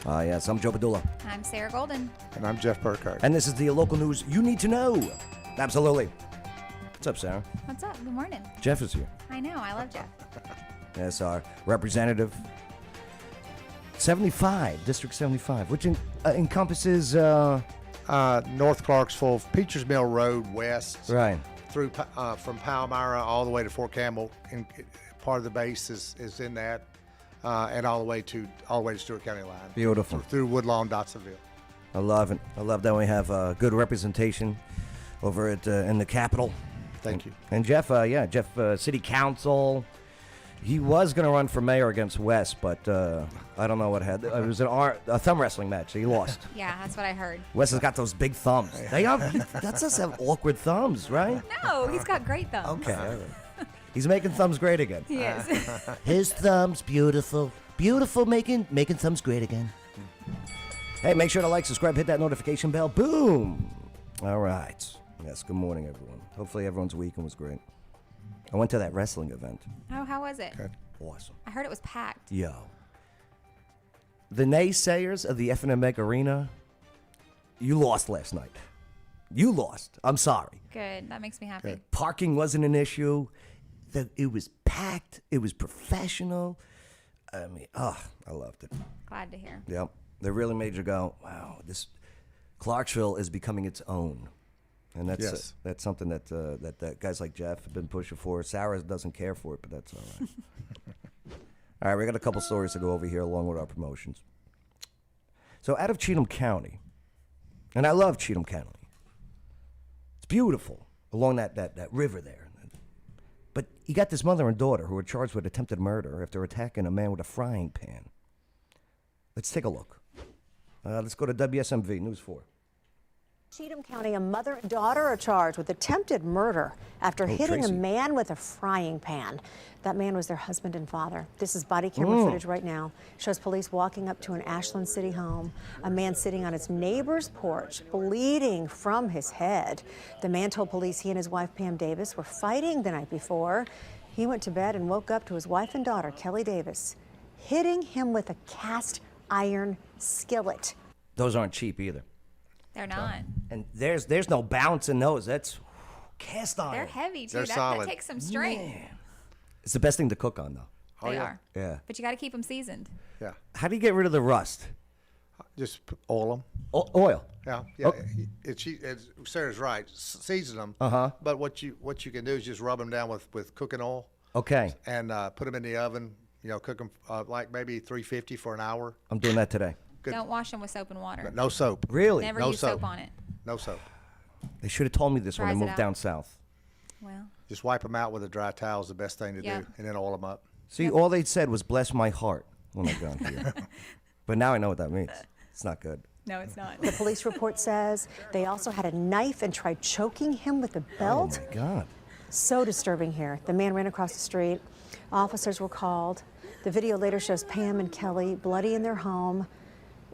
Yes, I'm Joe Padula. I'm Sarah Golden. And I'm Jeff Burkhardt. And this is the local news you need to know. Absolutely. What's up, Sarah? What's up? Good morning. Jeff is here. I know. I love Jeff. Yes, our representative. 75, District 75, which encompasses... North Clarksville, Peachers Mill Road west, right, through from Palmyra all the way to Fort Campbell. And part of the base is in that, and all the way to Stewart County line. Beautiful. Through Woodlawn, Dotsonville. I love it. I love that we have good representation over at in the Capitol. Thank you. And Jeff, Jeff, City Council. He was going to run for mayor against Wes, but I don't know what had. It was a thumb wrestling match, so he lost. Yeah, that's what I heard. Wes has got those big thumbs. They that's us have awkward thumbs, right? No, he's got great thumbs. Okay. All right. He's making thumbs great again. He is. His thumbs, beautiful. Beautiful, making thumbs great again. Hey, make sure to like, subscribe, hit that notification bell. Boom. All right. Yes, good morning, everyone. Hopefully everyone's weekend was great. I went to that wrestling event. Oh, how was it? Good. Awesome. I heard it was packed. Yo. The naysayers of the FNMEG Arena, you lost last night. You lost. I'm sorry. Good. That makes me happy. Good. Parking wasn't an issue. It was packed. It was professional. I mean, I loved it. Glad to hear. Yep. They really made you go, wow, this Clarksville is becoming its own. And that's Yes. that's something that guys like Jeff have been pushing for. Sarah doesn't care for it, but that's all right. All right, we got a couple stories to go over here along with our promotions. So out of Cheatham County, and I love Cheatham County. It's beautiful along that river there. But you got this mother and daughter who were charged with attempted murder after attacking a man with a frying pan. Let's take a look. Let's go to WSMV News 4. Cheatham County, a mother and daughter are charged with attempted murder after hitting Tracy. a man with a frying pan. That man was their husband and father. This is body camera footage right now. Shows police walking up to an Ashland City home. A man sitting on his neighbor's porch, bleeding from his head. The man told police he and his wife, Pam Davis, were fighting the night before. He went to bed and woke up to his wife and daughter, Kelly Davis, hitting him with a cast iron skillet. Those aren't cheap either. They're not. And there's no bounce in those. That's cast iron. They're heavy, too. They're That solid. takes some strength. Man. It's the best thing to cook on, though. They yeah. are. Yeah. But you got to keep them seasoned. Yeah. How do you get rid of the rust? Just oil them. Oil. Yeah. Yeah. Oh. Sarah's right. Season them. Uh-huh. But what you can do is just rub them down with cooking oil Okay. and put them in the oven. Cook them like maybe 350 for an hour. I'm doing that today. Good. Don't wash them with soap and water. No soap. Really? Never No use soap soap. on it. No soap. They should have told me this when I Dries it moved out. down south. Well, Just wipe them out with a dry towel is the best thing to Yeah. do, and then oil them up. See, all they said was bless my heart when I got here. But now I know what that means. It's not good. no, it's not. The police report says they also had a knife and tried choking him with a belt. Oh, my God. So disturbing here. The man ran across the street. Officers were called. The video later shows Pam and Kelly bloody in their home.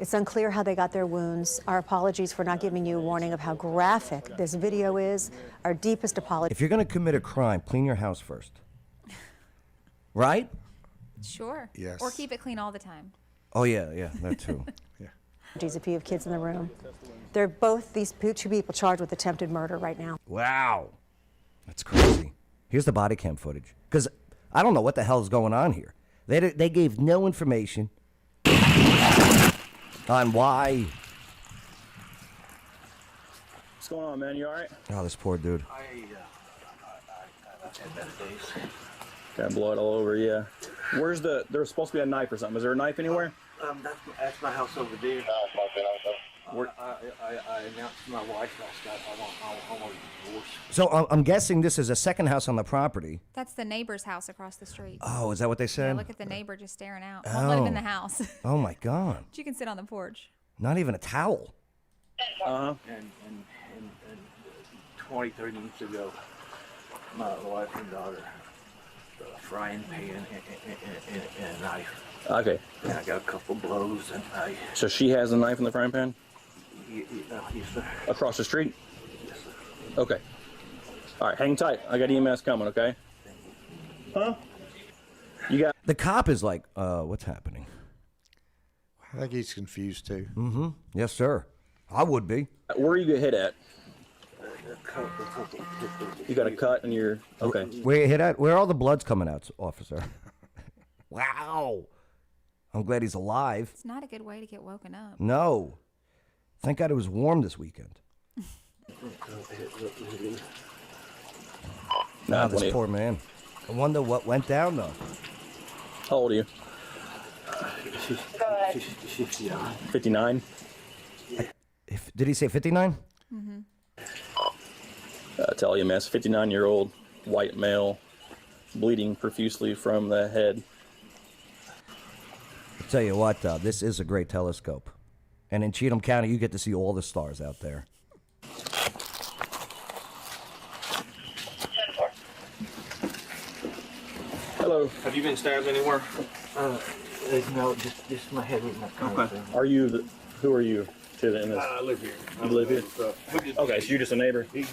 It's unclear how they got their wounds. Our apologies for not giving you a warning of how graphic this video is. Our deepest apologies. If you're going to commit a crime, clean your house first. Right? Sure. Yes. Or keep it clean all the time. Oh, yeah, that too. If you have kids in the room. These two people charged with attempted murder right now. Wow. That's crazy. Here's the body cam footage. Because I don't know what the hell is going on here. They gave no information on why. What's going on, man? You all right? Oh, this poor dude. Got blood all over, yeah. Where's there's supposed to be a knife or something. Is there a knife anywhere? That's my house over there. Where- I announced to my wife last night I want a divorce. So I'm guessing this is a second house on the property. That's the neighbor's house across the street. Oh, is that what they Yeah, said? look at the neighbor just staring out. Won't let him in the Oh. house. Oh, my God. But you can sit on the porch. Not even a towel. Uh-huh. And 20, 30 minutes ago, my wife and daughter, a frying pan and a knife. Okay. And I got a couple blows and So she has a knife in the frying pan? yes, sir. Across the street? Yes, sir. Okay. All right, hang tight. I got EMS coming, okay? Huh? You got... The cop is like, what's happening? Wow. I think he's confused too. Yes, sir. I would be. Where you get hit at? You got a cut and you're okay. Where you hit at? Where all the blood's coming out, officer? Wow. I'm glad he's alive. It's not a good way to get woken up. No. Thank God it was warm this weekend. Nah, this 28. poor man. I wonder what went down, though. How old are you? 59. Did he say 59? Tell you, man, 59-year-old white male, bleeding profusely from the head. I'll tell you what, this is a great telescope. And in Cheatham County, you get to see all the stars out there. Hello. Have you been stabbed anywhere? No, just my head with my car. Okay. Are you? Who are you? To the, in this? I live here. You live here? Okay, so you're just a neighbor. She's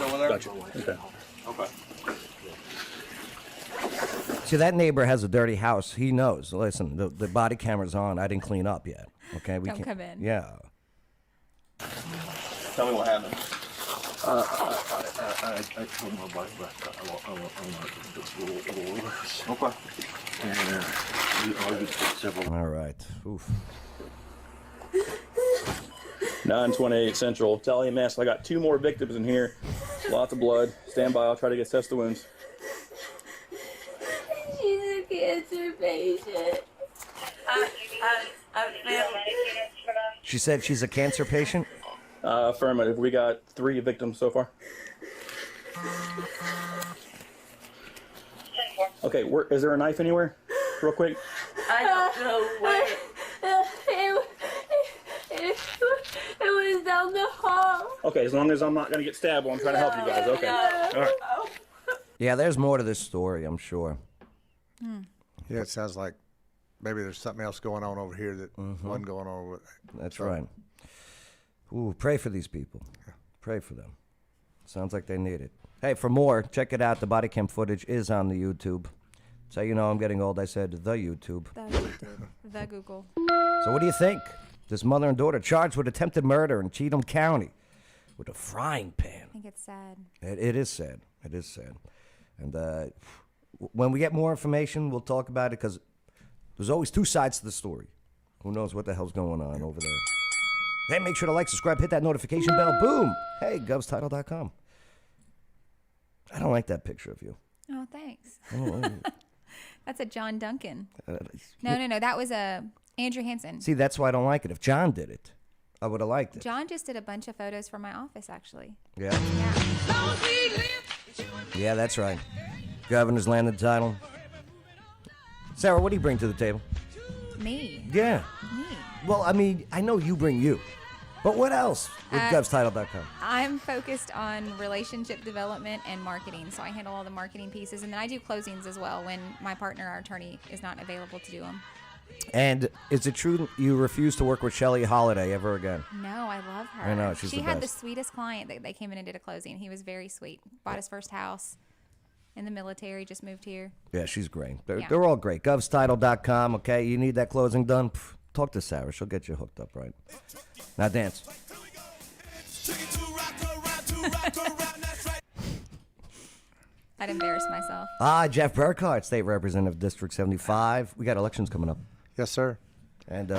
over there? Gotcha. Okay. Okay. See, that neighbor has a dirty house. He knows. Listen, the body camera's on. I didn't clean up yet. Okay, we Don't can't. come in. Yeah. Tell me what happened. I told my wife I want the divorce. Okay. And we argued for several. All right. Oof. 928 Central. Tell him, I got 2 more victims in here. Lots of blood. Stand by. I'll try to get test the wounds. She's a cancer patient. I feel She said she's a cancer patient? Affirmative. We got 3 victims so far. Okay, is there a knife anywhere? Real quick. I don't know where. It was down the hall. Okay, as long as I'm not going to get stabbed while I'm trying to help you guys. Okay. All right. Yeah, there's more to this story, I'm sure. Yeah, it sounds like maybe there's something else going on over here that wasn't going on over there. That's right. Ooh, pray for these people. Pray for them. Sounds like they need it. Hey, for more, check it out. The body cam footage is on the YouTube. So you know I'm getting old. I said the YouTube. The YouTube. The Google. So what do you think? This mother and daughter charged with attempted murder in Cheatham County with a frying pan. I think it's sad. It is sad. It is sad. And when we get more information, we'll talk about it because there's always 2 sides to the story. Who knows what the hell's going on over there? Hey, make sure to like, subscribe, hit that notification bell. Boom. Hey, govstitle.com. I don't like that picture of you. Oh, thanks. Oh, That's a John Duncan. No. That was a Andrew Hansen. See, that's why I don't like it. If John did it, I would have liked it. John just did a bunch of photos for my office, actually. Yeah. Yeah. Yeah, that's right. Governor's landed title. Sarah, what do you bring to the table? Me. Yeah. Me. Well, I mean, I know you bring you. But what else with govstitle.com? I'm focused on relationship development and marketing, so I handle all the marketing pieces, and then I do closings as well when my partner, our attorney, is not available to do them. And is it true you refuse to work with Shelley Holiday ever again? No, I love her. I know, she's she the had best. the sweetest client that they came in and did a closing. He was very sweet. Bought his first house in the military, just moved here. Yeah, she's great. They're, Yeah. they're all great. govstitle.com, okay? You need that closing done? Pff, talk to Sarah. She'll get you hooked up, right? Now dance. I'd embarrass myself. Jeff Burkhardt, State Representative, District 75. We got elections coming up. Yes, sir. And,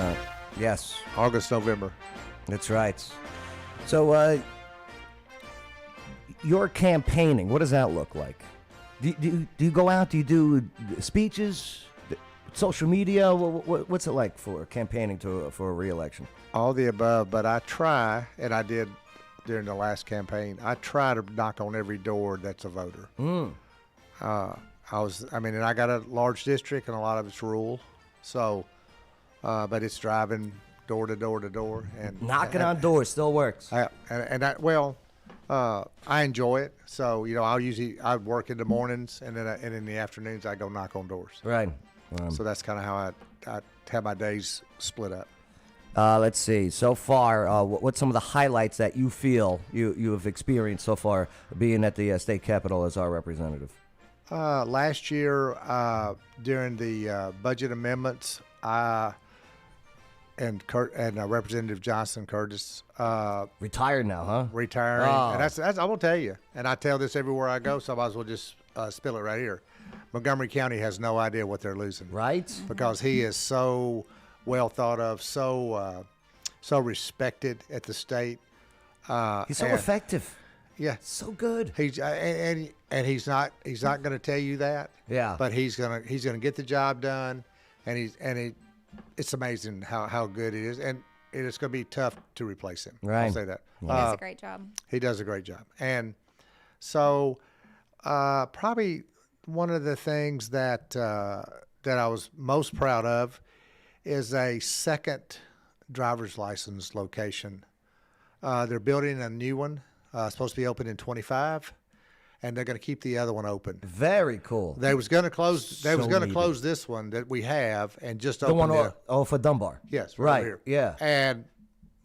yes, August, November. that's right. So, your campaigning, what does that look like? Do you go out? Do you do speeches? Social media? What's it like for campaigning for a re-election? All the above, but I try, and I did during the last campaign, I try to knock on every door that's a voter. And I got a large district, and a lot of it's rural, so, but it's driving door to door to door. And Knocking on doors still works. I enjoy it. So, you know, I work in the mornings, and then and in the afternoons I go knock on doors. Right. So that's kind of how I have my days split up. Let's see. So far, what's some of the highlights that you feel you have experienced so far being at the state capitol as our representative? Last year, during the budget amendments, I Representative Johnson Curtis Retired now, huh? retiring. Oh. And that's I'm gonna tell you, and I tell this everywhere I go, so I might as well just spill it right here. Montgomery County has no idea what they're losing, Right? because he is so well thought of, so respected at the state. He's so and- effective. Yeah, So good. he's and he's not going to tell you that. Yeah. But he's gonna get the job done, and it's amazing how good he is, and it's going to be tough to replace him. Right. I'll say that. He does a great job. He does a great job, and so probably one of the things that I was most proud of is a second driver's license location. They're building a new one, supposed to be open in 25, and they're going to keep the other one open. Very cool. They was going to close. They was So going to needed. close this one that we have, and just The open one for Dunbar. Yes, Right. here. Yeah. And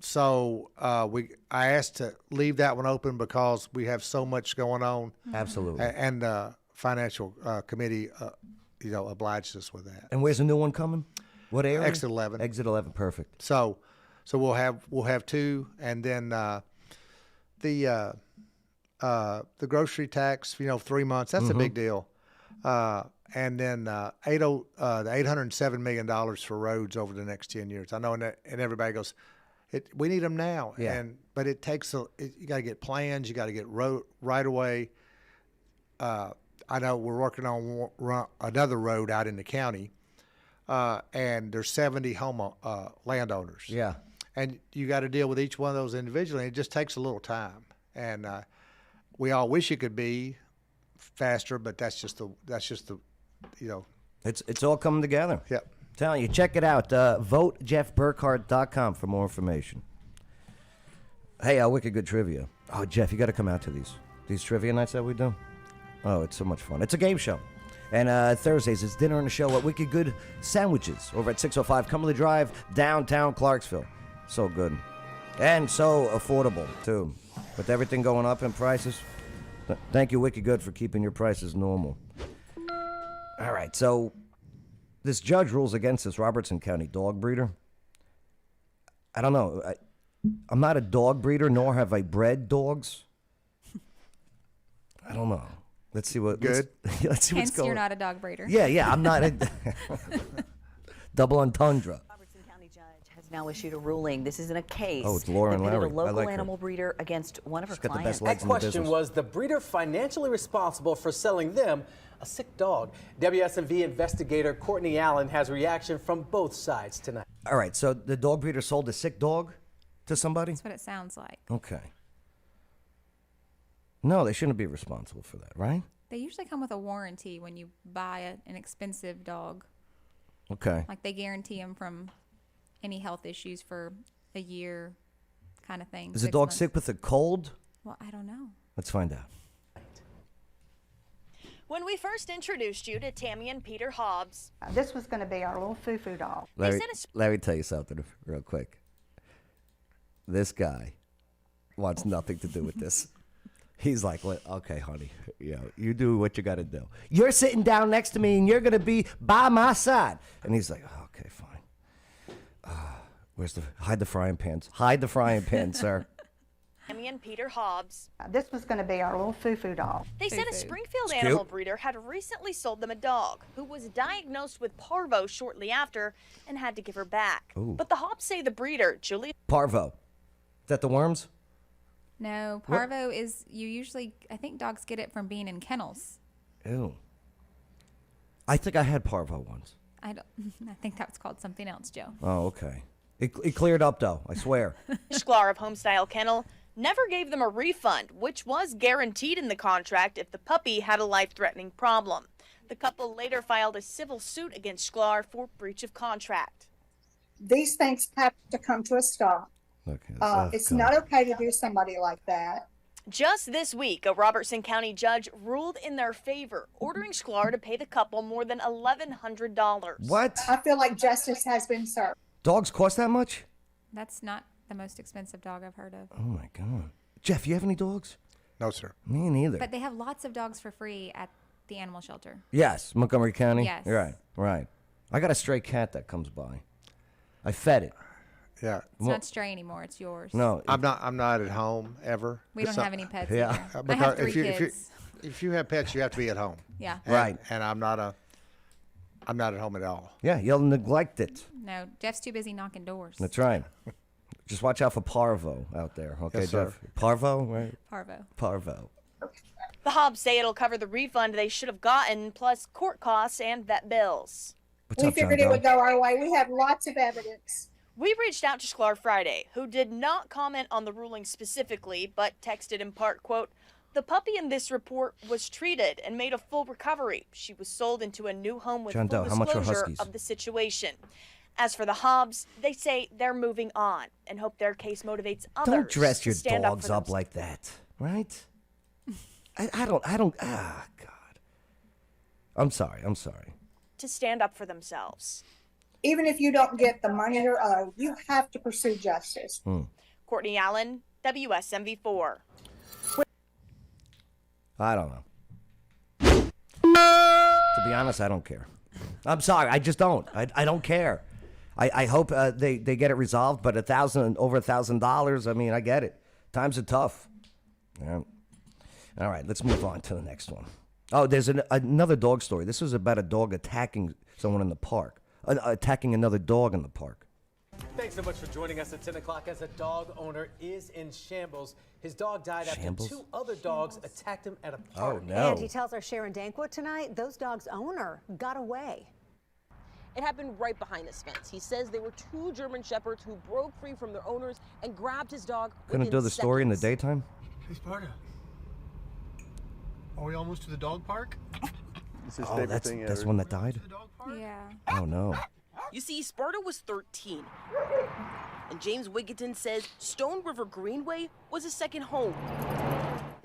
so I asked to leave that one open because we have so much going on, Absolutely. and the financial committee, obliged us with that. And where's the new one coming? What area? Exit 11. Exit 11. Perfect. So we'll have two, and then the grocery tax. 3 months. That's a big deal. And then the $807 million for roads over the next 10 years. I know, and everybody goes, we need them now. Yeah. But it takes you got to get plans. You got to get right away. I know we're working on another road out in the county, and there's 70 landowners. Yeah. And you got to deal with each one of those individually. And it just takes a little time. And we all wish it could be faster, but that's just the. It's all coming together. Yep. Telling you, check it out. VoteJeffBurkhardt.com for more information. Hey, wicked good trivia. Oh, Jeff, you got to come out to these trivia nights that we do. Oh, it's so much fun. It's a game show. And Thursdays, it's dinner and a show at Wicked Good Sandwiches over at 605 Cumberland Drive, downtown Clarksville. So good. And so affordable, too. With everything going up in prices. Thank you, Wicked Good, for keeping your prices normal. All right, so this judge rules against this Robertson County dog breeder. I don't know. I'm not a dog breeder, nor have I bred dogs. I don't know. Let's see what. Good. Let's see what's Hence, going. you're not a dog breeder. Yeah. I'm not. Double entendre. Robertson County judge has now issued a ruling. This is in a case Oh, it's Laura that and pitted Larry. a I local like her. animal breeder against one of her She's got the clients. best legs That in the question business. was the breeder financially responsible for selling them a sick dog? WSMV investigator Courtney Allen has reaction from both sides tonight. All right, so the dog breeder sold a sick dog to somebody? That's what it sounds like. Okay. No, they shouldn't be responsible for that, right? They usually come with a warranty when you buy an expensive dog. Okay. Like they guarantee them from any health issues for a year, kind of thing. Is the 6 dog months. sick with a cold? Well, I don't know. Let's find out. When we first introduced you to Tammy and Peter Hobbs, This was going to be our little foo-foo dog. Larry, said it's- let me tell you something real quick. This guy wants nothing to do with this. He's like, well, okay, honey, you do what you got to do. You're sitting down next to me, and you're going to be by my side. And he's like, oh, okay, fine. Hide the frying pans. Hide the frying pan, sir. Tammy and Peter Hobbs, This was going to be our little foo-foo dog. they said a Foo-foo. Springfield It's animal cute. breeder had recently sold them a dog who was diagnosed with parvo shortly after and had to give her back. Ooh. But the Hobbs say the breeder, Julie Parvo. Is that the worms? No, parvo is I think dogs get it from being in kennels. Ew. I think I had parvo once. I think that was called something else, Joe. Oh, okay. It cleared up, though, I swear. Sklar of Homestyle Kennel never gave them a refund, which was guaranteed in the contract if the puppy had a life-threatening problem. The couple later filed a civil suit against Sklar for breach of contract. These things have to come to a stop. Okay. It's not okay to do somebody like that. Just this week, a Robertson County judge ruled in their favor, ordering Sklar to pay the couple more than $1,100. What? I feel like justice has been served. Dogs cost that much? That's not the most expensive dog I've heard of. Oh, my God. Jeff, you have any dogs? No, sir. Me neither. But they have lots of dogs for free at the animal shelter. Yes, Montgomery County? Yes. You're right, right. I got a stray cat that comes by. I fed it. Yeah. It's not stray anymore. It's yours. No, I'm not at home ever. We don't have any pets Yeah. either. I have Because 3 kids. if you have pets, you have to be at home. Yeah. Right. And I'm not at home at all. Yeah, you'll neglect it. No, Jeff's too busy knocking doors. That's right. Just watch out for Parvo out there, okay, Yes, sir. Jeff? Parvo, right? Parvo. Parvo. The Hobbs say it'll cover the refund they should have gotten, plus court costs and vet bills. What's We up, John figured it Doe? would go our way. We have lots of evidence. We reached out to Sklar Friday, who did not comment on the ruling specifically, but texted in part, quote, "The puppy in this report was treated and made a full recovery. She was sold into a new home with John full Doe, how much are disclosure Huskies? of the situation." As for the Hobbs, they say they're moving on and hope their case motivates others Don't dress to your stand dogs for up like that, right? I don't, God. I'm sorry. to stand up for themselves. Even if you don't get the money you're owed, you have to pursue justice. Courtney Allen, WSMV4. I don't know. To be honest, I don't care. I'm sorry, I just don't. I don't care. I hope they get it resolved, but over $1,000. I mean, I get it. Times are tough. Yeah. All right, let's move on to the next one. Oh, there's another dog story. This was about a dog attacking someone in the park, attacking another dog in the park. Thanks so much for joining us at 10 o'clock as a dog owner is in shambles. His dog died Shambles? after 2 other dogs attacked him at a Oh, park. no. And he tells our Sharon Danquist tonight those dogs' owner got away. It happened right behind this fence. He says there were 2 German Shepherds who broke free from their owners and grabbed his dog. Couldn't do the story in the daytime? Hey, Sparta. Are we almost to the dog park? It's his Oh, favorite that's thing that's ever. one that died? Yeah. Oh, no. You see, Sparta was 13. And James Wigginton says Stone River Greenway was his second home.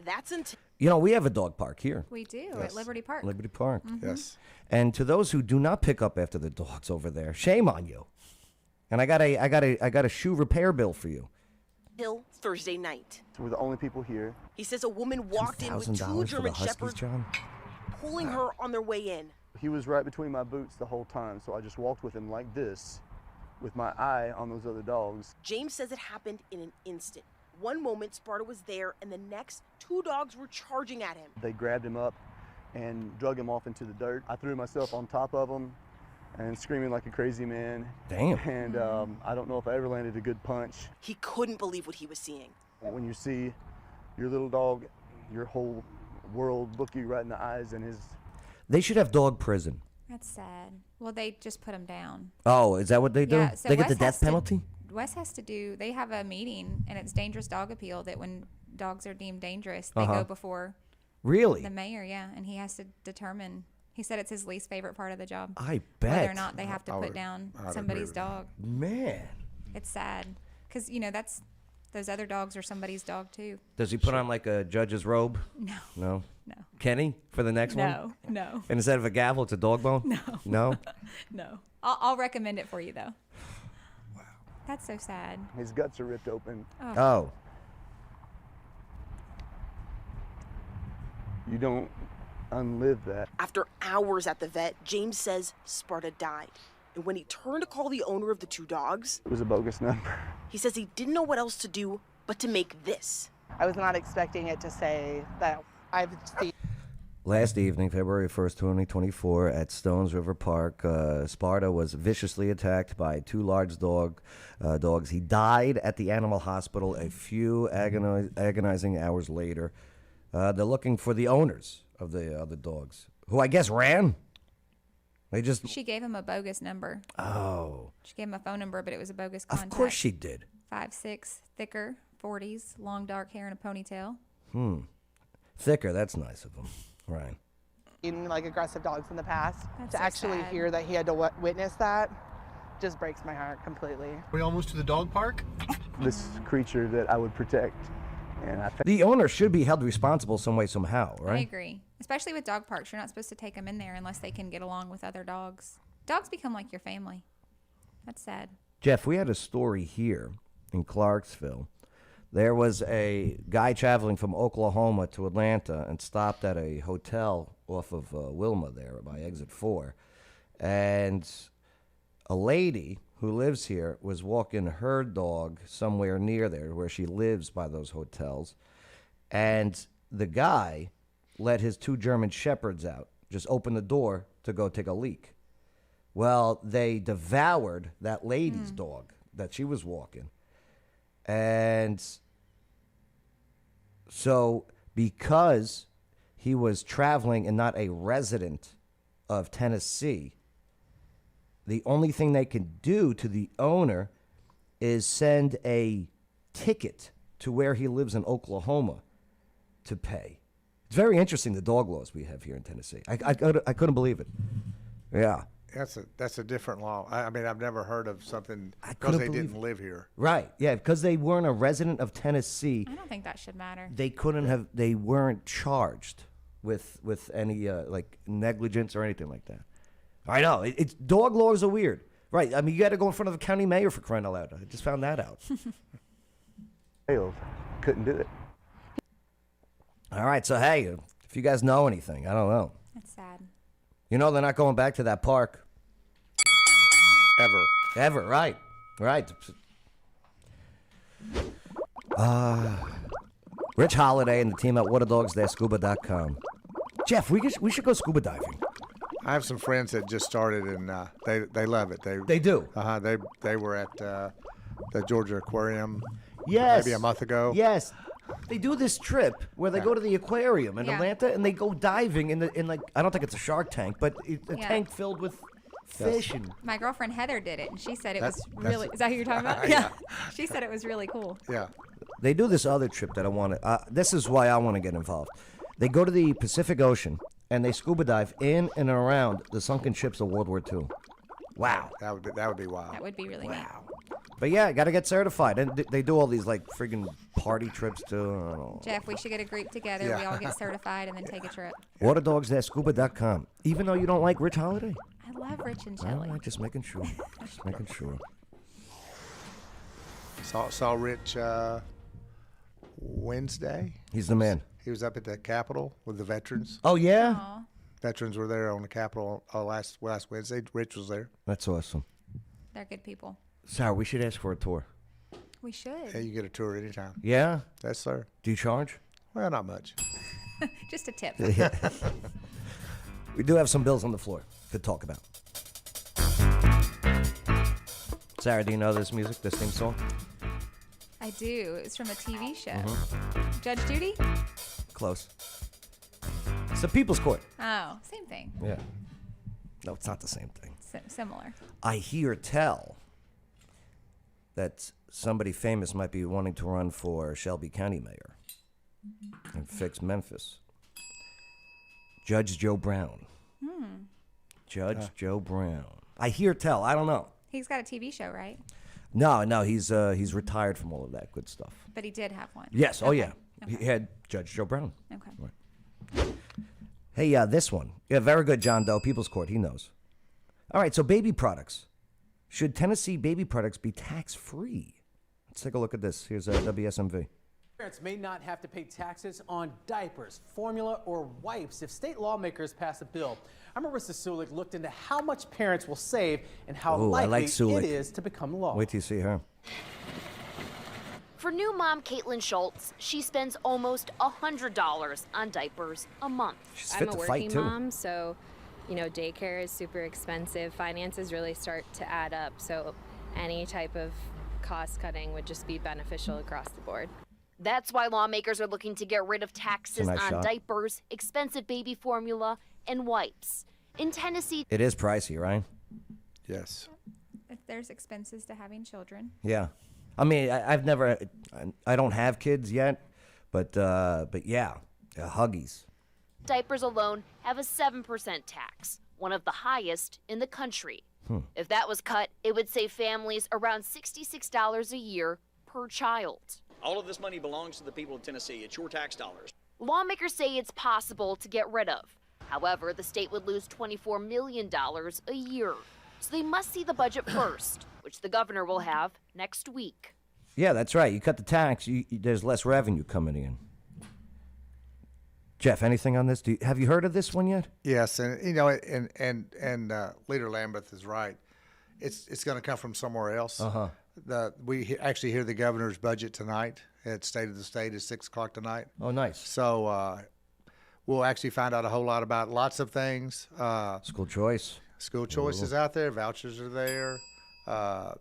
That's until... You know, we have a dog park here. We do at Liberty Park. Liberty Park. Yes. And to those who do not pick up after the dogs over there, shame on you. And I got a shoe repair bill for you. Hill Thursday night. We're the only people here. He says a woman walked in with 2 $2,000 for the German Huskies, Shepherds John? pulling her on their way in. He was right between my boots the whole time, so I just walked with him like this, with my eye on those other dogs. James says it happened in an instant. One moment, Sparta was there, and the next, 2 dogs were charging at him. They grabbed him up and drug him off into the dirt. I threw myself on top of him and screaming like a crazy man. Damn. And I don't know if I ever landed a good punch. He couldn't believe what he was seeing. When you see your little dog, your whole world look you right in the eyes, and his... They should have dog prison. That's sad. Well, they just put him down. Oh, is that what they do? Yeah, so They get Wes the has death to- penalty? Wes has to do, they have a meeting, and it's dangerous dog appeal that when dogs are deemed dangerous, they Uh-huh. go before Really? the mayor, yeah, and he has to determine. He said it's his least favorite part of the job. I Whether or bet. not they have to I put would- down I'd agree somebody's with that. dog. Man. It's sad. Because, those other dogs are somebody's dog, too. Does he put on like a judge's robe? No. No? No. Kenny for the next one? No, no. And instead of a gavel, it's a dog bone? No. No? No. I'll recommend it for you, though. Wow. That's so sad. His guts are ripped open. Oh. You don't unlive that. After hours at the vet, James says Sparta died. And when he turned to call the owner of the 2 dogs, It was a bogus number. he says he didn't know what else to do but to make this. I was not expecting it to say that I've seen. Last evening, February 1st, 2024, at Stones River Park, Sparta was viciously attacked by 2 large dogs. He died at the animal hospital a few agonizing hours later. They're looking for the owners of the other dogs, who I guess ran. She gave him a bogus number. Oh. She gave him a phone number, but it was a bogus contact. Of course she did. 5'6", thicker, 40s, long dark hair and a ponytail. Thicker, that's nice of him. Right. Like aggressive dogs in the past. That's To so actually sad. hear that he had to witness that just breaks my heart completely. Are we almost to the dog park? This creature that I would protect. And I think The owner should be held responsible some way, somehow, right? I agree. Especially with dog parks. You're not supposed to take them in there unless they can get along with other dogs. Dogs become like your family. That's sad. Jeff, we had a story here in Clarksville. There was a guy traveling from Oklahoma to Atlanta and stopped at a hotel off of Wilma there by exit 4. And a lady who lives here, was walking her dog somewhere near there where she lives by those hotels. And the guy let his 2 German Shepherds out, just opened the door to go take a leak. Well, they devoured that lady's dog that she was walking. And so because he was traveling and not a resident of Tennessee, the only thing they can do to the owner is send a ticket to where he lives in Oklahoma to pay. It's very interesting, the dog laws we have here in Tennessee. I couldn't believe it. Yeah. That's a different law. I mean, I've never heard of something because couldn't they believe didn't it. live here. Right. Yeah, because they weren't a resident of Tennessee. I don't think that should matter. They weren't charged with any like negligence or anything like that. I know. It's dog laws are weird. Right. I mean, you got to go in front of the county mayor for crying out loud. I just found that out. Failed. Couldn't do it. All right. So, hey, if you guys know anything, I don't know. That's sad. You know, they're not going back to that park. Ever. Right. Rich Holiday and the team at waterdogs.scuba.com. Jeff, we should go scuba diving. I have some friends that just started, and they love it. They do. They were at the Georgia Aquarium. Yes. Maybe a month ago. Yes. They do this trip where they Yeah. go to the aquarium in Yeah. Atlanta and they go diving in like, I don't think it's a shark tank, but it's a Yeah. tank filled with fish and My girlfriend Heather did it, and she said it That's- was really. Is that who you're talking about? Yeah. She said it was really cool. Yeah. they do this other trip that I want to. This is why I want to get involved. They go to the Pacific Ocean and they scuba dive in and around the sunken ships of World War II. Wow. That would be wild. That would be really neat. But yeah, got to get certified. And they do all these like friggin' party trips too. I don't know. Jeff, we should get a group together. Yeah. We all get certified and then take a trip. Waterdogs.scuba.com. Even though you don't like Rich Holiday? I love Rich and All Shelley. right, just making sure. Just making sure. Saw Rich Wednesday. He's the man. He was up at the Capitol with the veterans. Oh, yeah? Aw, Veterans were there on the Capitol last Wednesday. Rich was there. That's awesome. they're good people. Sarah, we should ask for a tour. We should. Hey, you get a tour anytime. Yeah? Yes, sir. Do you charge? Well, not much. Just a tip. We do have some bills on the floor to talk about. Sarah, do you know this music, this theme song? I do. It's from a TV show. Mhm. Judge Judy? Close. It's the People's Court. Oh, same thing. Yeah. No, it's not the same thing. Similar. I hear tell that somebody famous might be wanting to run for Shelby County mayor and fix Memphis. Judge Joe Brown. Judge Joe Brown. I hear tell. I don't know. He's got a TV show, right? No, he's retired from all of that good stuff. But he did have one. Yes. Oh, Okay. yeah. He had Judge Joe Brown. Okay. Right. Hey, this one. Yeah, very good, John Doe. People's Court. He knows. All right, so baby products. Should Tennessee baby products be tax-free? Let's take a look at this. Here's WSMV. Parents may not have to pay taxes on diapers, formula, or wipes if state lawmakers pass a bill. Our Marissa Sulik looked into how much parents will save and how Ooh, I likely like Sulik. it is to become law. Wait till you see her. For new mom Caitlin Schultz, she spends almost $100 on diapers a month. She's I'm fit a to working fight, too. mom, so daycare is super expensive. Finances really start to add up, so any type of cost cutting would just be beneficial across the board. That's why lawmakers are looking to get rid of taxes nice on shot. diapers, expensive baby formula, and wipes. In Tennessee, It is pricey, right? Yes. If there's expenses to having children. Yeah. I mean, I've never, I don't have kids yet, but yeah, Huggies. diapers alone have a 7% tax, one of the highest in the country. If that was cut, it would save families around $66 a year per child. All of this money belongs to the people of Tennessee. It's your tax dollars. Lawmakers say it's possible to get rid of. However, the state would lose $24 million a year. So they must see the budget first, which the governor will have next week. Yeah, that's right. You cut the tax, there's less revenue coming in. Jeff, anything on this? Have you heard of this one yet? Yes, and Leader Lambeth is right. it's going to come from somewhere else. Uh-huh. Actually hear the governor's budget tonight at State of the State at 6 o'clock tonight. Oh, nice. So we'll actually find out a whole lot about lots of things. School choice. School choice is out there. Vouchers are there.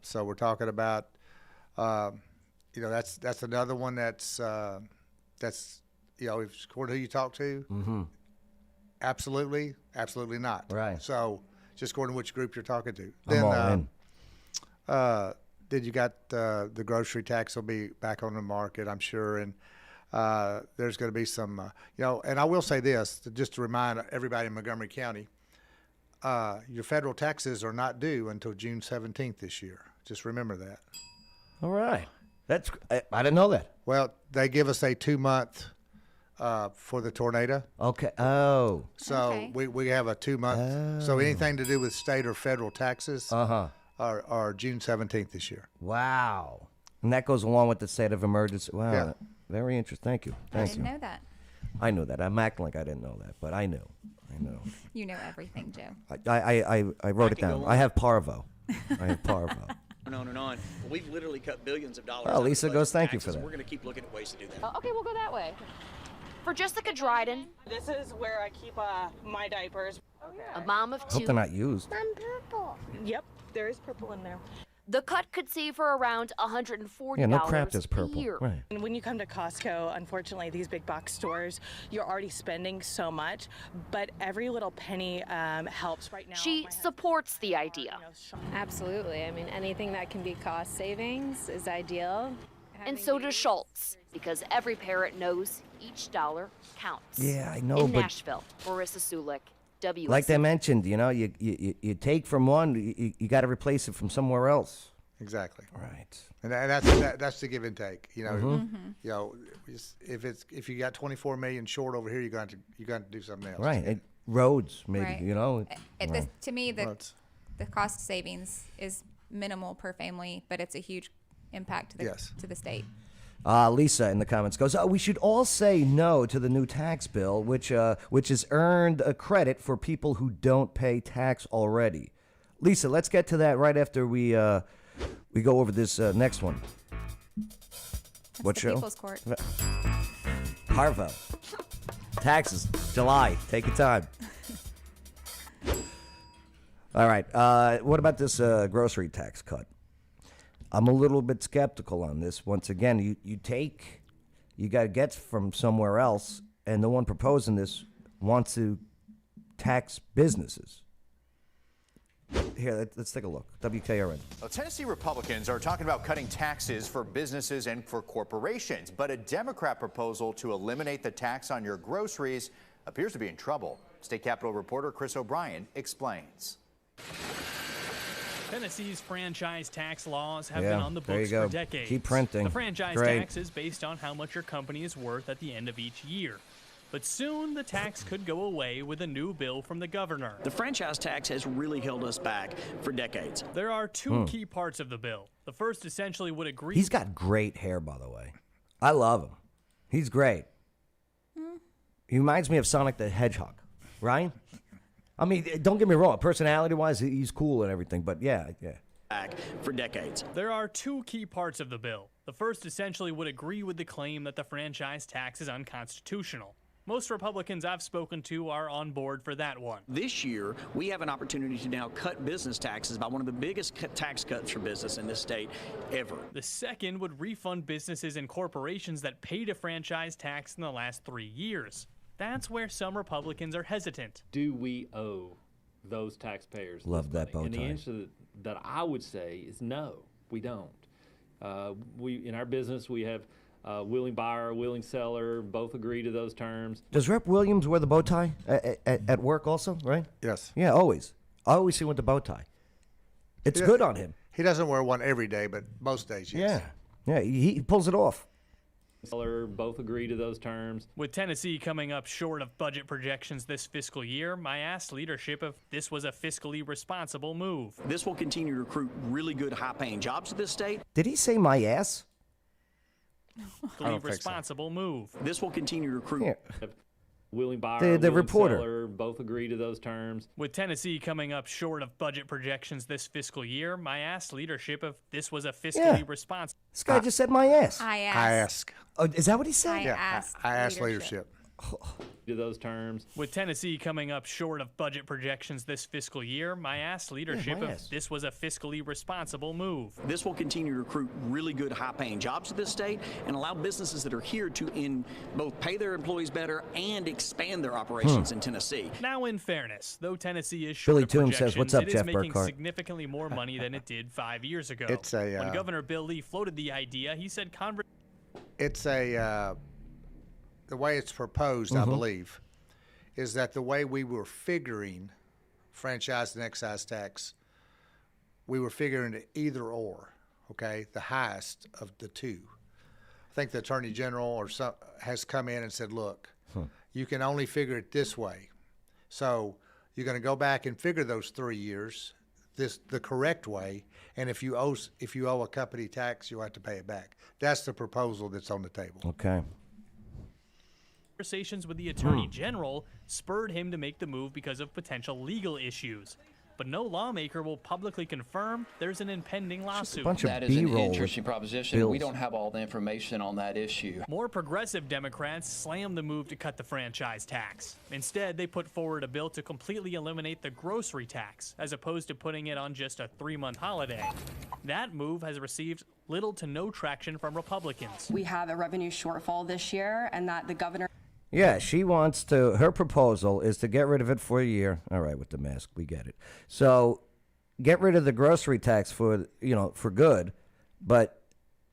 So we're talking about, that's another one that's if according to who you talk to, Mm-hmm. absolutely not. Right. So just according to which group you're talking to. I'm all in. Then you got the grocery tax will be back on the market, I'm sure, and there's going to be some, and I will say this, just to remind everybody in Montgomery County, your federal taxes are not due until June 17th this year. Just remember that. All right. I didn't know that. Well, they give us a 2-month for the tornado. Okay. Oh. So we have a 2-month. So anything to do with state or federal taxes are June 17th this year. Wow. And that goes along with the state of emergency. Wow. Yeah. Very interesting. Thank you. I didn't know that. I knew that. I'm acting like I didn't know that, but I knew. You know everything, Joe. I wrote it can down. go I on. have Parvo. And on and on. We've literally cut billions of dollars. Well, out of Lisa the goes, budget "Thank you taxes, for and that." We're going to keep looking at ways to do that. Okay, we'll go that way. For Jessica Dryden, This is where I keep my diapers. a mom of Hope two, they're not used. Purple. Yep, there is purple in there. the cut could save her around $140 Yeah, no crap a that's purple. year. Right. And when you come to Costco, unfortunately, these big box stores, you're already spending so much, but every little penny helps right now. She supports the idea. Absolutely. I mean, anything that can be cost savings is ideal. And so does Schultz, because every parent knows each dollar counts. Yeah, I know, In but- Nashville, Marissa Sulik, WSC. Like they mentioned, you take from one, you got to replace it from somewhere else. Exactly. Right. And that's the give and take. If you got 24 million short over here, you're going to do something else. Right. Roads, maybe, Right. Right. To me, the Roads. cost savings is minimal per family, but it's a huge impact to the state. Lisa in the comments goes, we should all say no to the new tax bill, which has earned a credit for people who don't pay tax already. Lisa, let's get to that right after we go over this next one. What the show? People's Court. Parvo. Taxes, July. Take your time. All right. What about this grocery tax cut? I'm a little bit skeptical on this. Once again, you got to get from somewhere else, and the one proposing this wants to tax businesses. Here, let's take a look. WKRN. Well, Tennessee Republicans are talking about cutting taxes for businesses and for corporations, but a Democrat proposal to eliminate the tax on your groceries appears to be in trouble. State Capitol reporter Chris O'Brien explains. Tennessee's franchise tax laws have Yeah, been on the there you books go. for decades. Keep printing. The franchise Great. tax is based on how much your company is worth at the end of each year. But soon the tax could go away with a new bill from the governor. The franchise tax has really held us back for decades. There are two key parts of the bill. The first essentially would agree. He's got great hair, by the way. I love him. He's great. He reminds me of Sonic the Hedgehog, right? I mean, don't get me wrong. Personality-wise, he's cool and everything, but yeah. Back for decades. There are two key parts of the bill. The first essentially would agree with the claim that the franchise tax is unconstitutional. Most Republicans I've spoken to are on board for that one. This year, we have an opportunity to now cut business taxes by one of the biggest tax cuts for business in this state ever. The second would refund businesses and corporations that paid a franchise tax in the last 3 years. That's where some Republicans are hesitant. Do we owe those taxpayers? Love this that money? bow And tie. the answer that I would say is no, we don't. We in our business we have willing buyer, willing seller, both agree to those terms. Does Rep. Williams wear the bow tie at work also, right? Yes. Yeah, always. I always see him with the bow tie. It's He good does- on him. He doesn't wear one every day, but most days, yes. Yeah, he pulls it off. Seller, both agree to those terms. With Tennessee coming up short of budget projections this fiscal year, I asked leadership if this was a fiscally responsible move. This will continue to recruit really good, high-paying jobs to this state. Did he say my ass? Fiscally responsible move. This will continue to recruit. Yeah. Willing buyer, The willing reporter. seller, both agree to those terms. With Tennessee coming up short of budget projections this fiscal year, I asked leadership if this was a fiscally responsible. This guy just said my ass. I I asked. ask. Oh, is that what he said? I asked I asked leadership. To those terms. With Tennessee coming up short of budget projections this fiscal year, I asked leadership my if ass. this was a fiscally responsible move. This will continue to recruit really good, high-paying jobs to this state and allow businesses that are here to both pay their employees better and expand their operations in Tennessee. Now, in fairness, though Tennessee is short Billy of Toom projections, says, "What's up, it is Jeff making Burkhart?" significantly more money than it did 5 years ago. It's a, when Governor Bill Lee floated the idea, he said It's a the way it's proposed, I believe, is that the way we were figuring franchise and excise tax, we were figuring it either or, okay, the highest of the two. I think the Attorney General has come in and said, look, you can only figure it this way. So you're going to go back and figure those 3 years the correct way, and if you owe a company tax, you'll have to pay it back. That's the proposal that's on the table. Okay. conversations with the Attorney General spurred him to make the move because of potential legal issues. But no lawmaker will publicly confirm there's an impending lawsuit. That is an interesting proposition. We don't have all the information on that issue. More progressive Democrats slammed the move to cut the franchise tax. Instead, they put forward a bill to completely eliminate the grocery tax, as opposed to putting it on just a 3-month holiday. That move has received little to no traction from Republicans. We have a revenue shortfall this year, and that the governor... Yeah, she wants to, her proposal is to get rid of it for a year. All right, with the mask, we get it. So get rid of the grocery tax for good, but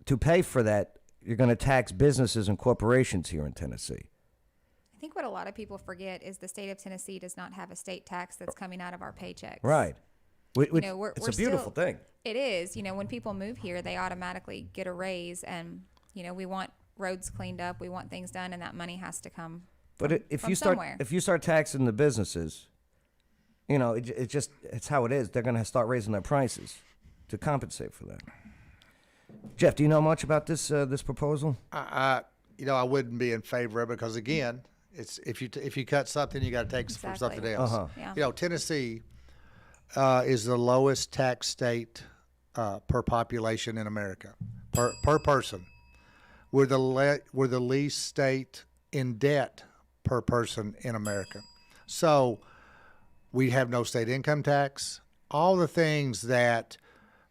to pay for that, you're going to tax businesses and corporations here in Tennessee. I think what a lot of people forget is the state of Tennessee does not have a state tax that's coming out of our paychecks. Right. It's a beautiful thing. It is. When people move here, they automatically get a raise, and, we want roads cleaned up, we want things done, and that money has to come if from you start somewhere. if you start taxing the businesses, it's how it is. They're going to start raising their prices to compensate for that. Jeff, do you know much about this proposal? I wouldn't be in favor of it because, again, it's if you cut something, you got to take from something else. Yeah. Tennessee is the lowest tax state per population in America, per person. We're the least state in debt per person in America. So we have no state income tax. All the things that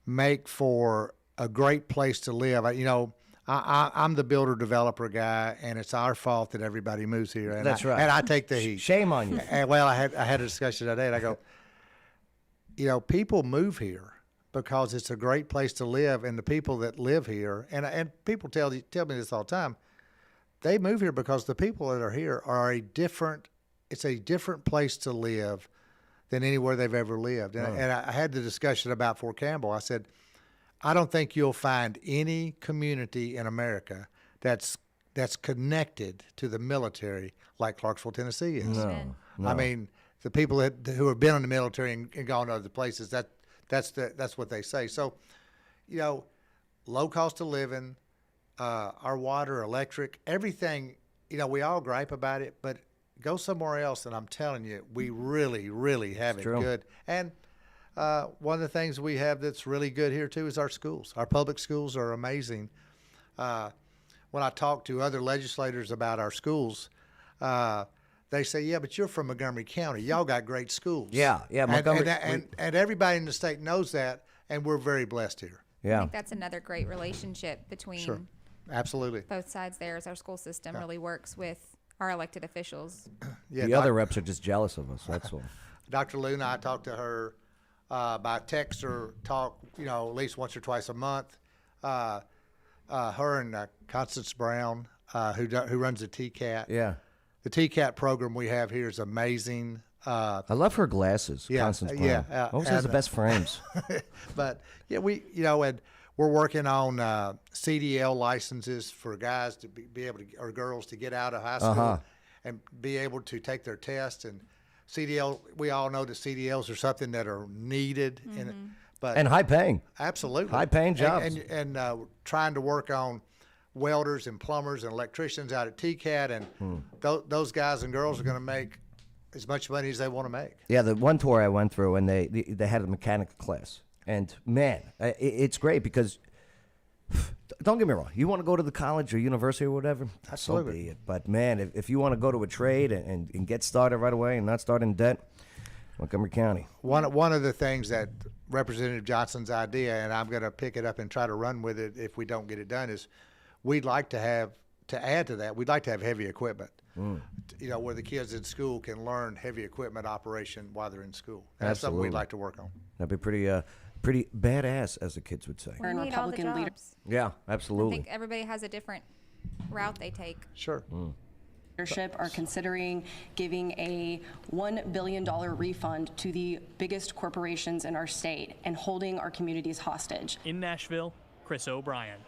make for a great place to live. I'm the builder developer guy, and it's our fault that everybody moves here. And That's right. And I take the heat. Shame on you. And, I had a discussion today, and I go, people move here because it's a great place to live, and the people that live here, and people tell me this all the time, they move here because the people that are here are it's a different place to live than anywhere they've ever lived. And I had the discussion about Fort Campbell. I said, I don't think you'll find any community in America that's connected to the military like Clarksville, Tennessee is. No. I mean, the people who have been in the military and gone to other places, that's what they say. So, low cost of living, our water, electric, everything, we all gripe about it, but go somewhere else, and I'm telling you, we really, really have it true. good. And one of the things we have that's really good here, too, is our schools. Our public schools are amazing. When I talk to other legislators about our schools, they say, yeah, but you're from Montgomery County. Y'all got great schools. Yeah, Montgomery. And everybody in the state knows that, and we're very blessed here. I think that's another great relationship between Absolutely. both sides there, as our school system really works with our elected officials. The other reps are just jealous of us, that's all. Dr. Luna, I talk to her by text or talk, at least once or twice a month. Her and Constance Brown, who runs the TCAT. Yeah. The TCAT program we have here is amazing. I love her glasses, Constance Brown. Always has the best frames. But and we're working on CDL licenses for guys to be able to, or girls to get out of high school and be able to take their test. And CDL, we all know that CDLs are something that are needed, and high paying. Absolutely, high paying jobs. And trying to work on welders and plumbers and electricians out at TCAT, and those guys and girls are going to make as much money as they want to make. Yeah, the one tour I went through, and they had a mechanic class, and man, it's great because don't get me wrong, you want to go to the college or university or whatever, Absolutely. so be it. But man, if you want to go to a trade and get started right away and not start in debt, Montgomery County. One of the things that Representative Johnson's idea, and I'm going to pick it up and try to run with it if we don't get it done, is we'd like to have, to add to that, we'd like to have heavy equipment. You know, where the kids in school can learn heavy equipment operation while they're in school. And that's something we'd like to work on. That'd be pretty badass, as the kids would say. We need all the jobs. Yeah, I absolutely. think everybody has a different route they take. Sure. Leadership are considering giving a $1 billion refund to the biggest corporations in our state and holding our communities hostage. In Nashville, Chris O'Brien.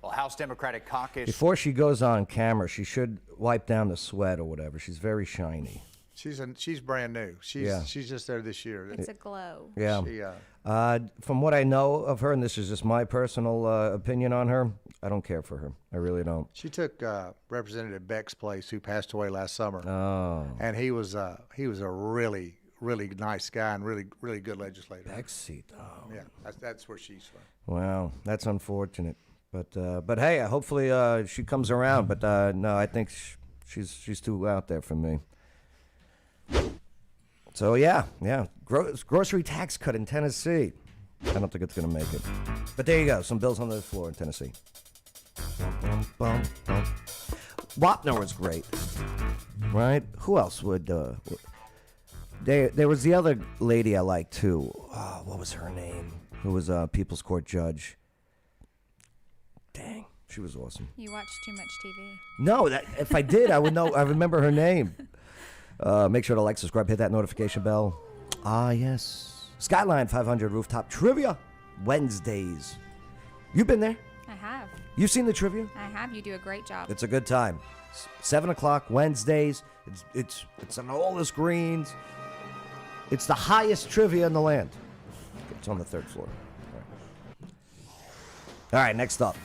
Well, House Democratic Caucus. Before she goes on camera, she should wipe down the sweat or whatever. She's very shiny. She's brand new. She's just there this year. It's a glow. Yeah. She, from what I know of her, and this is just my personal opinion on her, I don't care for her. I really don't. She took Representative Beck's place, who passed away last summer. Oh. And he was a really nice guy and really good legislator. Beck's seat. Oh. Yeah, that's where she's from. Wow, that's unfortunate. But hey, hopefully she comes around. But no, I think she's too out there for me. So yeah, grocery tax cut in Tennessee. I don't think it's gonna make it. But there you go, some bills on the floor in Tennessee. Wapner was great, right? Who else would? There was the other lady I liked too. Oh, what was her name? Who was a People's Court judge? Dang, she was awesome. You watch too much TV. No, if I did, I would know. I remember her name. Make sure to like, subscribe, hit that notification bell. Ah, yes. Skyline 500 Rooftop Trivia Wednesdays. You've been there? I have. You've seen the trivia? I have. You do a great job. It's a good time. 7 o'clock Wednesdays. It's on all the screens. It's the highest trivia in the land. It's on the 3rd floor. All right, next up.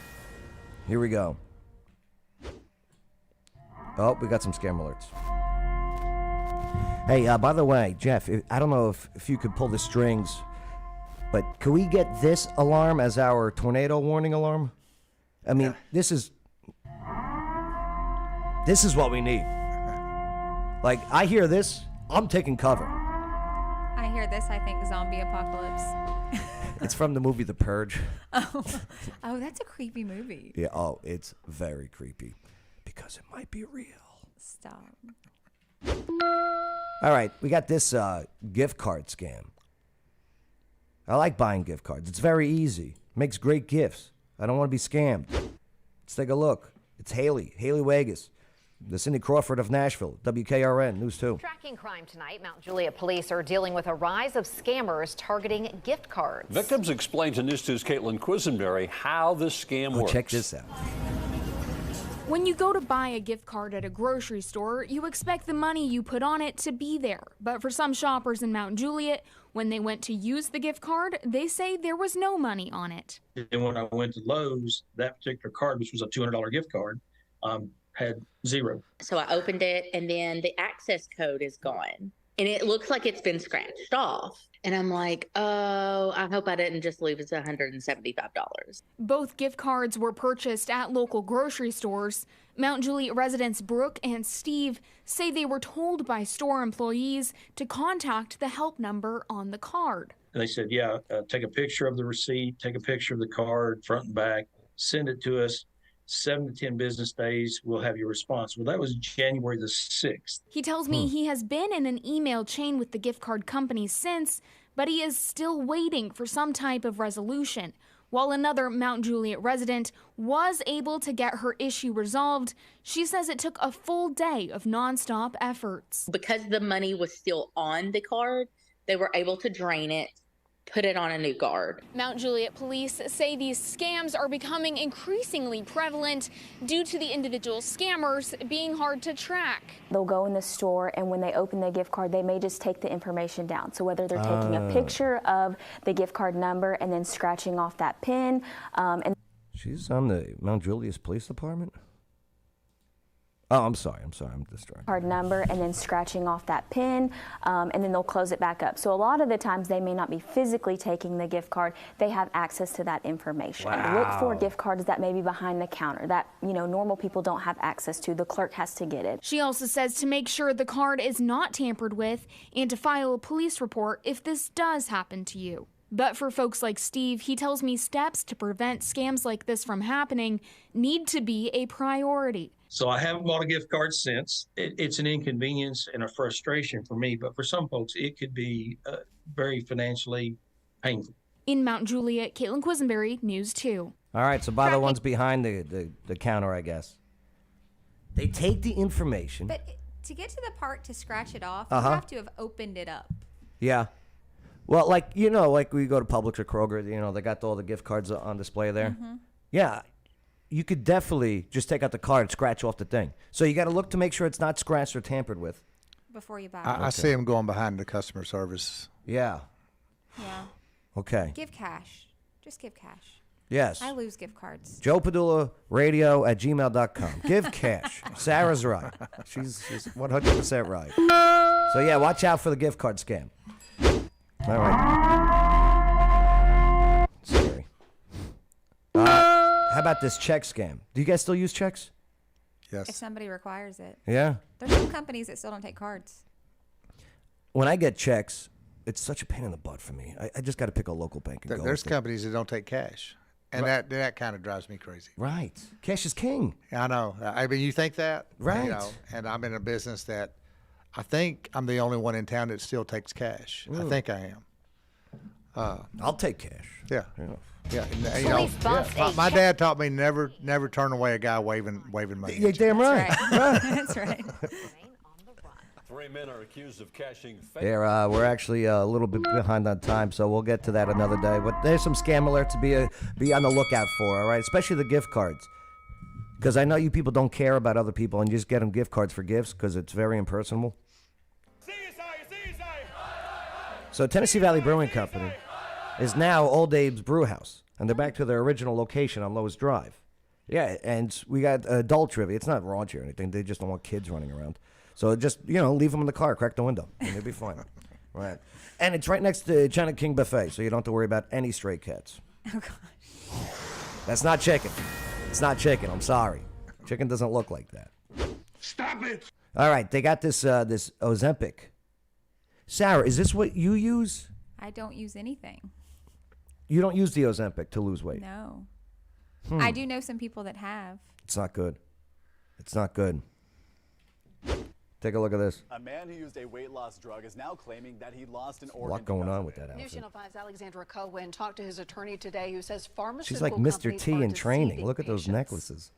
Here we go. Oh, we got some scam alerts. Hey, by the way, Jeff, I don't know if you could pull the strings, but can we get this alarm as our tornado warning alarm? I mean, this is what we need. Like, I hear this, I'm taking cover. I hear this, I think zombie apocalypse. It's from the movie The Purge. Oh, that's a creepy movie. Yeah, oh, it's very creepy because it might be real. Stop. All right, we got this gift card scam. I like buying gift cards. It's very easy. Makes great gifts. I don't want to be scammed. Let's take a look. It's Haley Wegas, the Cindy Crawford of Nashville, WKRN News 2. Tracking crime tonight, Mount Juliet police are dealing with a rise of scammers targeting gift cards. Victims explain to News 2's Caitlin Quisenberry how this scam works. Check this out. When you go to buy a gift card at a grocery store, you expect the money you put on it to be there. But for some shoppers in Mount Juliet, when they went to use the gift card, they say there was no money on it. And when I went to Lowe's, that particular card, which was a $200 gift card, had zero. So I opened it, and then the access code is gone. And it looks like it's been scratched off. And I'm like, oh, I hope I didn't just lose $175. Both gift cards were purchased at local grocery stores. Mount Juliet residents Brooke and Steve say they were told by store employees to contact the help number on the card. And they said, yeah, take a picture of the receipt, take a picture of the card, front and back, send it to us. 7 to 10 business days, we'll have your response. Well, that was January the 6th. He tells me he has been in an email chain with the gift card company since, but he is still waiting for some type of resolution. While another Mount Juliet resident was able to get her issue resolved, she says it took a full day of nonstop efforts. Because the money was still on the card, they were able to drain it, put it on a new card. Mount Juliet police say these scams are becoming increasingly prevalent due to the individual scammers being hard to track. They'll go in the store, and when they open the gift card, they may just take the information down. So whether they're taking a picture of the gift card number and then scratching off that pin, and She's on the Mount Julius Police Department? Oh, I'm sorry. I'm distracted. Card number and then scratching off that pin, and then they'll close it back up. So a lot of the times they may not be physically taking the gift card. They have access to that information. Wow. Look for gift cards that may be behind the counter that, normal people don't have access to. The clerk has to get it. She also says to make sure the card is not tampered with and to file a police report if this does happen to you. But for folks like Steve, he tells me steps to prevent scams like this from happening need to be a priority. So I haven't bought a gift card since. It's an inconvenience and a frustration for me, but for some folks, it could be very financially painful. In Mount Juliet, Caitlin Quisenberry, News 2. All right, so by the ones behind the counter, I guess. They take the information. But to get to the part to scratch it off, Uh-huh. you have to have opened it up. Yeah. Well, like we go to Publix or Kroger, they got all the gift cards on display there. Mm-hmm. Yeah. You could definitely just take out the card, scratch off the thing. So you got to look to make sure it's not scratched or tampered with. Before you buy it. I see them going behind the customer service. Yeah. Yeah. Okay. Give cash. Just give cash. Yes. I lose gift cards. Joe Padula Radio at gmail.com. Give cash. Sarah's right. She's 100% right. So, yeah, watch out for the gift card scam. All right. Scary. How about this check scam? Do you guys still use checks? If somebody requires it. Yeah. There's some companies that still don't take cards. When I get checks, it's such a pain in the butt for me. I just got to pick a local bank and go. There's with it. companies that don't take cash, and that kind of drives me crazy. Right. Cash is king. I know. I mean, you think that? Right. And I'm in a business that I think I'm the only one in town that still takes cash. I think I am. I'll take cash. Yeah. Yeah. Police bumped My dad taught me never turn away a guy waving money. You're damn right. That's right. 3 men are accused of cashing fake. Yeah, we're actually a little bit behind on time, so we'll get to that another day. But there's some scam alerts to be on the lookout for, all right? Especially the gift cards. Because I know you people don't care about other people and you just get them gift cards for gifts because it's very impersonal. So Tennessee Valley Brewing Company is now Old Abe's Brew House, and they're back to their original location on Lowe's Drive. Yeah, and we got adult trivia. It's not raunchy or anything. They just don't want kids running around. So just, leave them in the car, crack the window, and they'll be fine. Right. And it's right next to China King Buffet, so you don't have to worry about any stray cats. Oh, gosh. That's not chicken. It's not chicken. I'm sorry. Chicken doesn't look like that. Stop it! All right, they got this this Ozempic. Sarah, is this what you use? I don't use anything. You don't use the Ozempic to lose weight? No. I do know some people that have. It's not good. It's not good. Take a look at this. A man who used a weight loss drug is now claiming that he lost an organ. A lot going on with that News outfit. Channel 5's Alexandra Cohen talked to his attorney today, who says pharmaceutical She's like Mr. companies T are in training. deceiving Look at those patients. necklaces.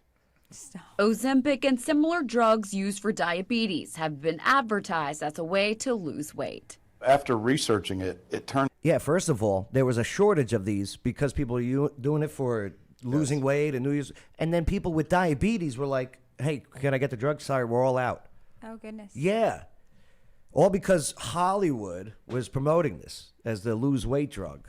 Ozempic and similar drugs used for diabetes have been advertised as a way to lose weight. After researching it, it turned. Yeah, first of all, there was a shortage of these because people are doing it for losing weight and New Year's. And then people with diabetes were like, hey, can I get the drug? Sorry, we're all out. Oh, goodness. Yeah. All because Hollywood was promoting this as the lose weight drug.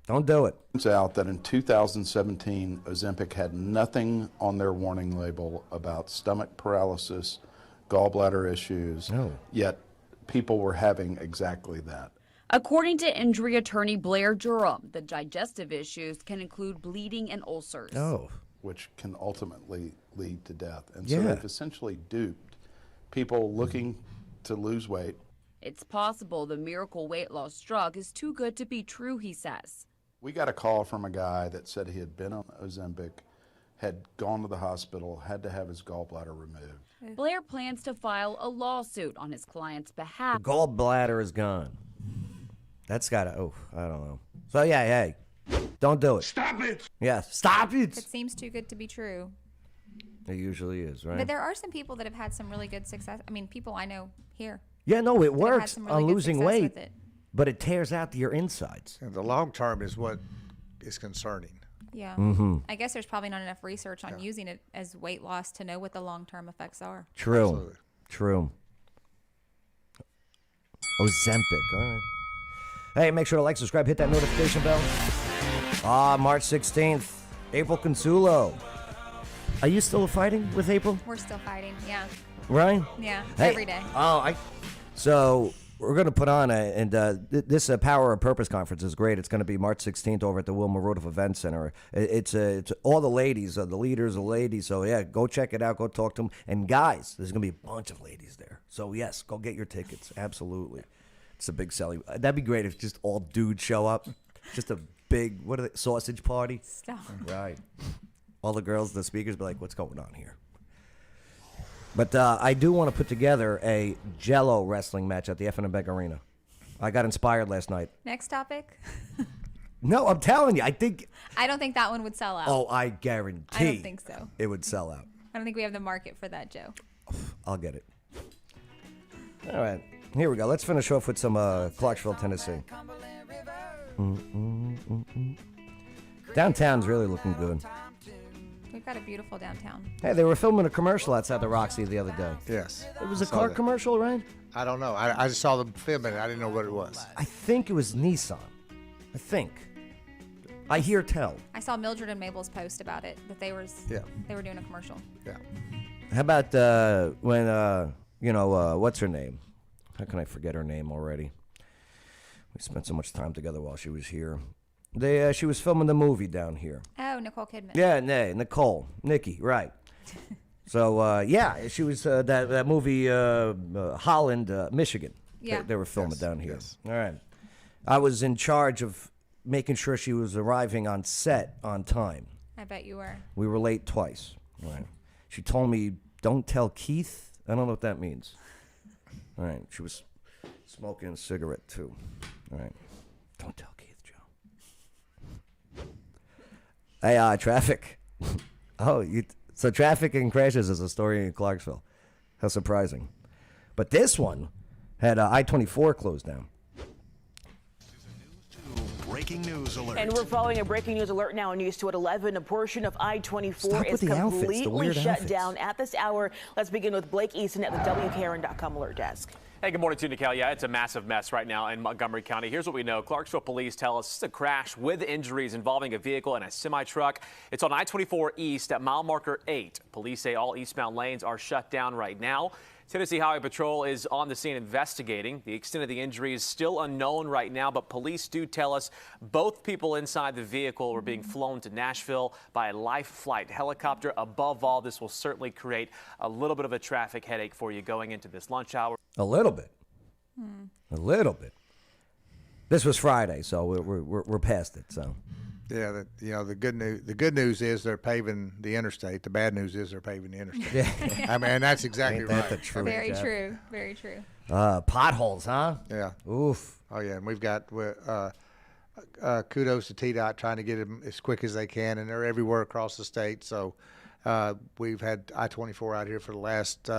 Don't do it. Turns out that in 2017, Ozempic had nothing on their warning label about stomach paralysis, gallbladder issues. Yet people were having exactly that. According to injury attorney Blair Durham, the digestive issues can include bleeding and ulcers. Which can ultimately lead to death. And so Yeah. they've essentially duped people looking to lose weight. It's possible the miracle weight loss drug is too good to be true, he says. We got a call from a guy that said he had been on Ozempic, had gone to the hospital, had to have his gallbladder removed. Blair plans to file a lawsuit on his client's behalf. The gallbladder is gone. That's got to, I don't know. So, yeah, hey, don't do it. Stop it! Yeah, stop it. It seems too good to be true. It usually is, right? But there are some people that have had some really good success. I mean, people I know here. Yeah, no, it that have had works some really on good losing success weight, with it. but it tears out your insides. And the long term is what is concerning. Yeah. Mhm. I guess there's probably not enough research on using it as weight loss to know what the long-term effects are. True. Absolutely. True. Ozempic. All right. Hey, make sure to like, subscribe, hit that notification bell. March 16th April Consulo. Are you still fighting with April? We're still fighting. Yeah. Right? Yeah. Hey, Every day. So we're going to put on this Power of Purpose conference is great. It's going to be March 16th over at the Wilma Rudolph Event Center. It's all the ladies, the leaders, the ladies. So yeah, go check it out. Go talk to them. And guys, there's going to be a bunch of ladies there. So yes, go get your tickets. Absolutely. It's a big selling. That'd be great if just all dudes show up. Just a big, sausage party? Stop. Right. All the girls, the speakers, be like, what's going on here? But I do want to put together a Jello wrestling match at the FNBEG Arena. I got inspired last night. Next topic. No, I'm telling you, I don't think that one would sell out. Oh, I guarantee. I don't think so. It would sell out. I don't think we have the market for that, Joe. I'll get it. All right, here we go. Let's finish off with some Clarksville, Tennessee. Downtown's really looking good. We've got a beautiful downtown. Hey, they were filming a commercial outside the Roxy the other day. Yes. It was a car commercial, right? I don't know. I just saw them filming it. I didn't know what it was. I think it was Nissan. I think. I hear tell. I saw Mildred and Mabel's post about it, that they were doing a commercial. Yeah. How about when, what's her name? How can I forget her name already? We spent so much time together while she was here. She was filming the movie down here. Oh, Nicole Kidman. Yeah, Nikki, right. So, she was that movie, Holland, Michigan. Yeah. They were filming down here. Yes. All right. I was in charge of making sure she was arriving on set on time. I bet you were. We were late twice. Right. She told me, don't tell Keith. I don't know what that means. All right. She was smoking a cigarette, too. All right. Don't tell Keith, Joe. Hey, traffic. So traffic and crashes is a story in Clarksville. How surprising. But this one had I-24 closed down. Breaking news alert. And we're following a breaking news alert now on News 2 at 11. A portion of I-24 is completely shut down at this hour. Let's begin with Blake Easton at the WKRN.com alert desk. Hey, good morning to you, Nicole. Yeah, it's a massive mess right now in Montgomery County. Here's what we know. Clarksville police tell us it's a crash with injuries involving a vehicle and a semi-truck. It's on I-24 East at mile marker 8. Police say all eastbound lanes are shut down right now. Tennessee Highway Patrol is on the scene investigating. The extent of the injury is still unknown right now, but police do tell us both people inside the vehicle were being flown to Nashville by a Life Flight helicopter. Above all, this will certainly create a little bit of a traffic headache for you going into this lunch hour. A little bit. A little bit. This was Friday, so we're past it. So. Yeah, the good news is they're paving the interstate. The bad news is they're paving the interstate. Yeah. I mean, that's exactly Ain't that right. the truth, Very Jeff? true. Very true. Potholes, huh? Yeah. Oof. Oh yeah, and we've got kudos to TDOT trying to get them as quick as they can, and they're everywhere across the state. So we've had I-24 out here for the last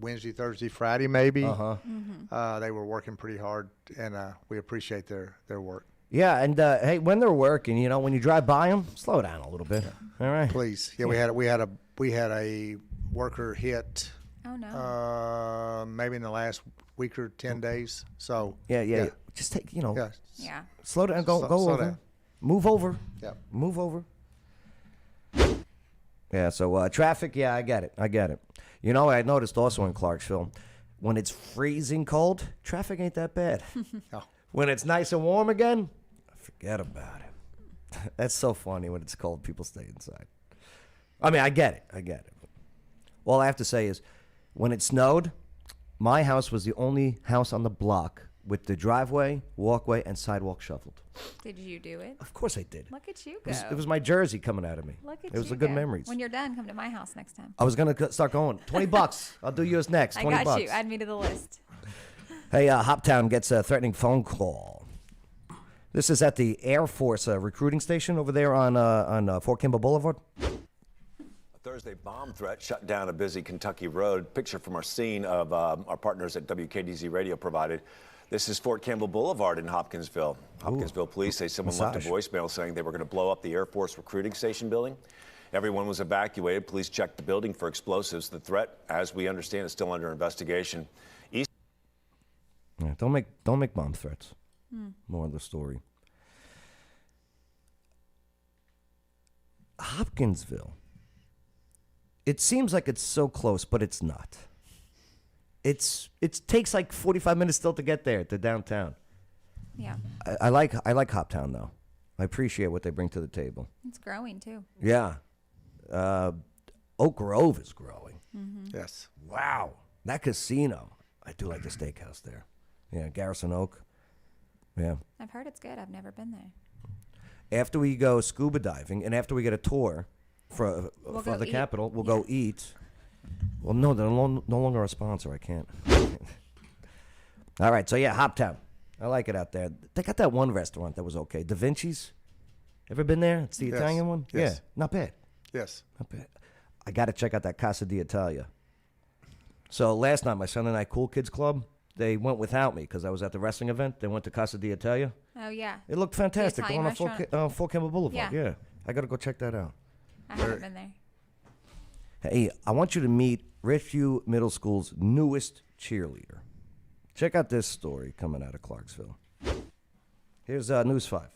Wednesday, Thursday, Friday, maybe. They were working pretty hard, and we appreciate their work. Yeah, and hey, when they're working, when you drive by them, slow down a little bit. All right. Please. Yeah, we had a worker hit. Oh no. Maybe in the last week or 10 days. So Yeah. Just take, Yeah. slow down. Go Slow over. down. Move over. Yeah. Move over. Yeah. So traffic. Yeah, I get it. I noticed also in Clarksville, when it's freezing cold, traffic ain't that bad. No. When it's nice and warm again, forget about it. That's so funny. When it's cold, people stay inside. I mean, I get it. All I have to say is, when it snowed, my house was the only house on the block with the driveway, walkway, and sidewalk shoveled. Did you do it? Of course I did. Look at you go. It was my jersey coming out of me. Look at it was you a good go. memories. When you're done, come to my house next time. I was going to start going. $20. I'll do yours next. I $20. got you. Add me to the list. Hey, Hoptown gets a threatening phone call. This is at the Air Force recruiting station over there on Fort Campbell Boulevard. A Thursday bomb threat shut down a busy Kentucky road. Picture from our scene of our partners at WKDZ Radio provided. This is Fort Campbell Boulevard in Hopkinsville. Hopkinsville police say someone left a voicemail saying they were going to blow up the Air Force recruiting station building. Everyone was evacuated. Police checked the building for explosives. The threat, as we understand, is still under investigation. Yeah, don't make bomb threats. More of the story. Hopkinsville. It seems like it's so close, but it's not. It takes like 45 minutes still to get there to downtown. Yeah. I like Hoptown though. I appreciate what they bring to the table. It's growing too. Yeah. Oak Grove is growing. Mm-hmm. Yes. Wow. That casino. I do like the steakhouse there. Yeah, Garrison Oak. Yeah. I've heard it's good. I've never been there. After we go scuba diving and after we get a tour for the Capitol, we'll go eat. Well, no, they're no longer a sponsor. I can't. All right, so yeah, Hoptown. I like it out there. They got that one restaurant that was okay. Da Vinci's. Ever been there? It's the Italian one? Yes. Yeah, not bad. Yes. Not bad. I got to check out that Casa d'Italia. So last night, my Sunday Night Cool Kids Club, they went without me because I was at the wrestling event. They went to Casa d'Italia. Oh, yeah. It looked fantastic. The Italian Going on Fort Campbell Boulevard. Yeah. Yeah. I got to go check that out. I haven't been there. Hey, I want you to meet Richview Middle School's newest cheerleader. Check out this story coming out of Clarksville. Here's News 5.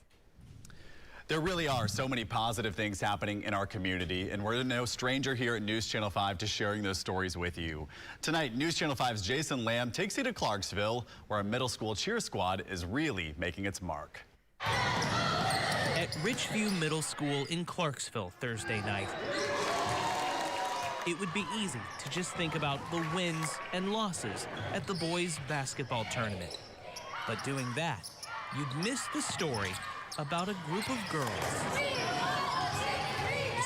There really are so many positive things happening in our community, and we're no stranger here at News Channel 5 to sharing those stories with you. Tonight, News Channel 5's Jason Lamb takes you to Clarksville, where a middle school cheer squad is really making its mark. At Richview Middle School in Clarksville Thursday night, it would be easy to just think about the wins and losses at the boys' basketball tournament. But doing that, you'd miss the story about a group of girls,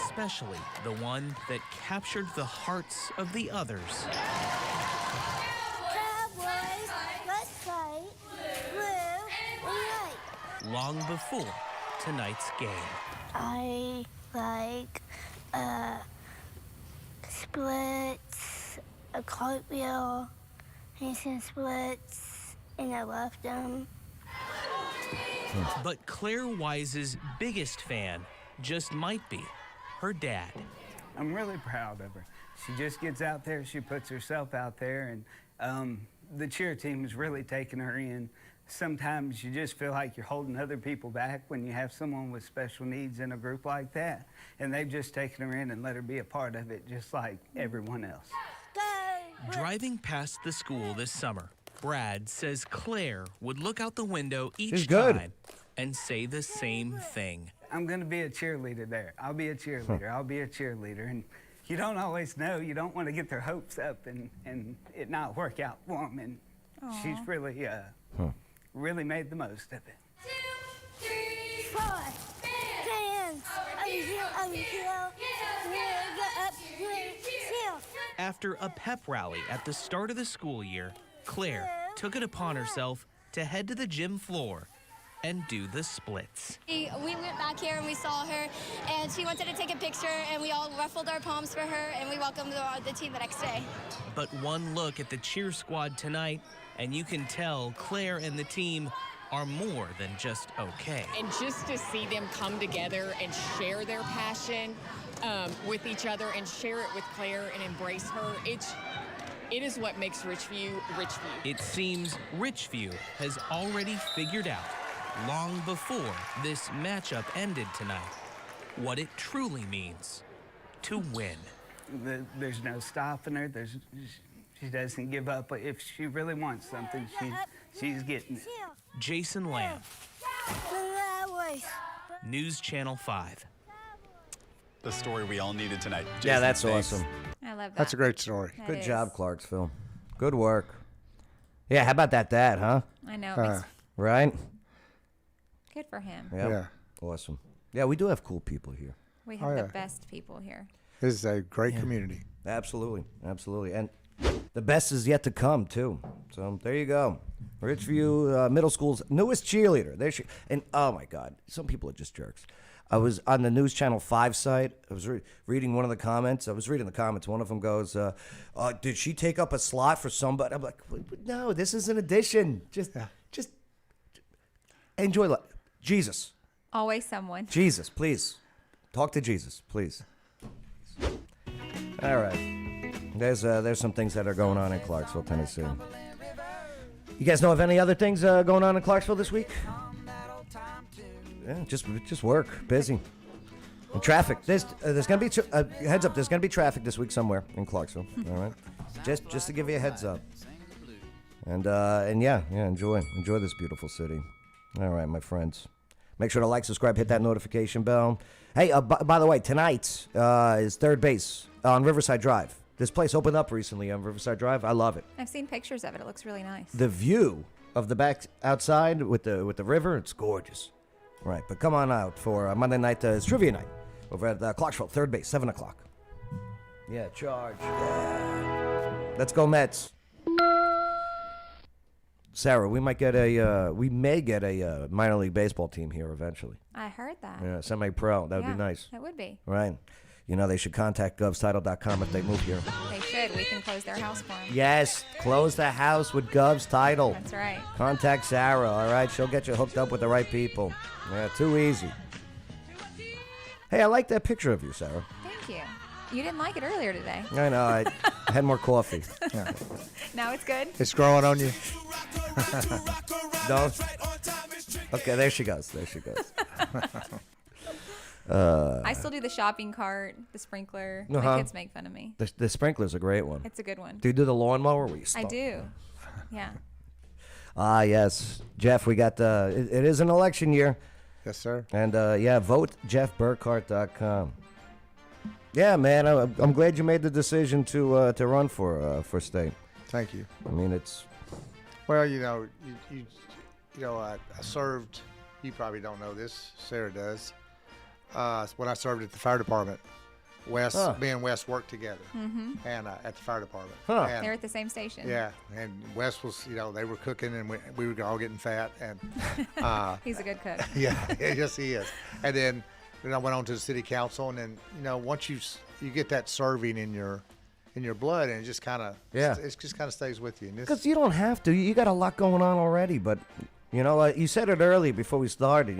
especially the one that captured the hearts of the others. Cowboys, let's fight, blue and white. Long before tonight's game. I like splits, a cartwheel, handstand splits, and I love them. But Claire Wise's biggest fan just might be her dad. I'm really proud of her. She just gets out there, she puts herself out there, and the cheer team is really taking her in. Sometimes you just feel like you're holding other people back when you have someone with special needs in a group like that. And they've just taken her in and let her be a part of it, just like everyone else. Driving past the school this summer, Brad says Claire would look out the window each She's good. time and say the same thing. I'm going to be a cheerleader there. I'll be a cheerleader. I'll be a cheerleader. And you don't always know. You don't want to get their hopes up and it not work out for them. And she's really, really made the most of it. 2, 3, 4. Hands. Over here. Go up. Chill. After a pep rally at the start of the school year, Claire took it upon herself to head to the gym floor and do the splits. We went back here and we saw her, and she wanted to take a picture, and we all ruffled our palms for her, and we welcomed the team the next day. But one look at the cheer squad tonight, and you can tell Claire and the team are more than just okay. And just to see them come together and share their passion with each other and share it with Claire and embrace her, it is what makes Richview, Richview. It seems Richview has already figured out, long before this matchup ended tonight, what it truly means to win. There's no stopping her. She doesn't give up. If she really wants something, she's getting it. Jason Lamb, News Channel 5. The story we all needed tonight. Yeah, Jason, that's thanks. awesome. I love that. That's a great story. Good job, Clarksville. Good work. Yeah, how about that dad, huh? I know. Right? Good for him. Yep. Yeah. Awesome. Yeah, we do have cool people here. We have the best people here. This is a great community. Absolutely. Absolutely. And the best is yet to come, too. So there you go. Richview Middle School's newest cheerleader. There she, and oh, my God. Some people are just jerks. I was on the News Channel 5 site. I was reading one of the comments. I was reading the comments. One of them goes, did she take up a slot for somebody? I'm like, no, this is an addition. Just enjoy life. Jesus. Always someone. Jesus, please. Talk to Jesus, please. All right. There's some things that are going on in Clarksville, Tennessee. You guys know of any other things going on in Clarksville this week? Yeah, just work, busy. And traffic. There's gonna be heads up. There's gonna be traffic this week somewhere in Clarksville. All right, just to give you a heads up. And yeah, enjoy this beautiful city. All right, my friends. Make sure to like, subscribe, hit that notification bell. Hey, by the way, tonight is Third Base on Riverside Drive. This place opened up recently on Riverside Drive. I love it. I've seen pictures of it. It looks really nice. The view of the back outside with the river, it's gorgeous. Right, but come on out for Monday night it's trivia night over at Clarksville, Third Base, 7 o'clock. Yeah, charge. Yeah. Let's go Mets. Sarah, we may get a minor league baseball team here eventually. I heard that. Yeah, semi-pro. That would be nice. That would be. Right. You know, they should contact govstitle.com if they move here. They should. We can close their house for them. Yes, close the house with Gov's Title. That's right. Contact Sarah, all right? She'll get you hooked up with the right people. Yeah, too easy. Hey, I like that picture of you, Sarah. Thank you. You didn't like it earlier today. I know. I had more coffee. Yeah. Now it's good? It's growing on you. No? Okay, there she goes. I still do the shopping cart, the sprinkler. My kids make fun of me. The sprinkler's a great one. It's a good one. Do you do the lawnmower? I do. Yeah. Yes. Jeff, we got it is an election year. Yes, sir. And vote JeffBurkhart.com. Yeah, man, I'm glad you made the decision to run for state. Thank you. I mean, it's... Well, you know, I served, you probably don't know this, Sarah does, when I served at the fire department. Me and Wes worked together and at the fire department. They're at the same station. Yeah, and Wes was, they were cooking and we were all getting fat. And he's a good cook. Yeah, yes, he is. And then I went on to the city council, and then once you get that serving in your blood, and it just kind of it just kind of stays with you. Because you don't have to. You got a lot going on already, but you said it earlier before we started.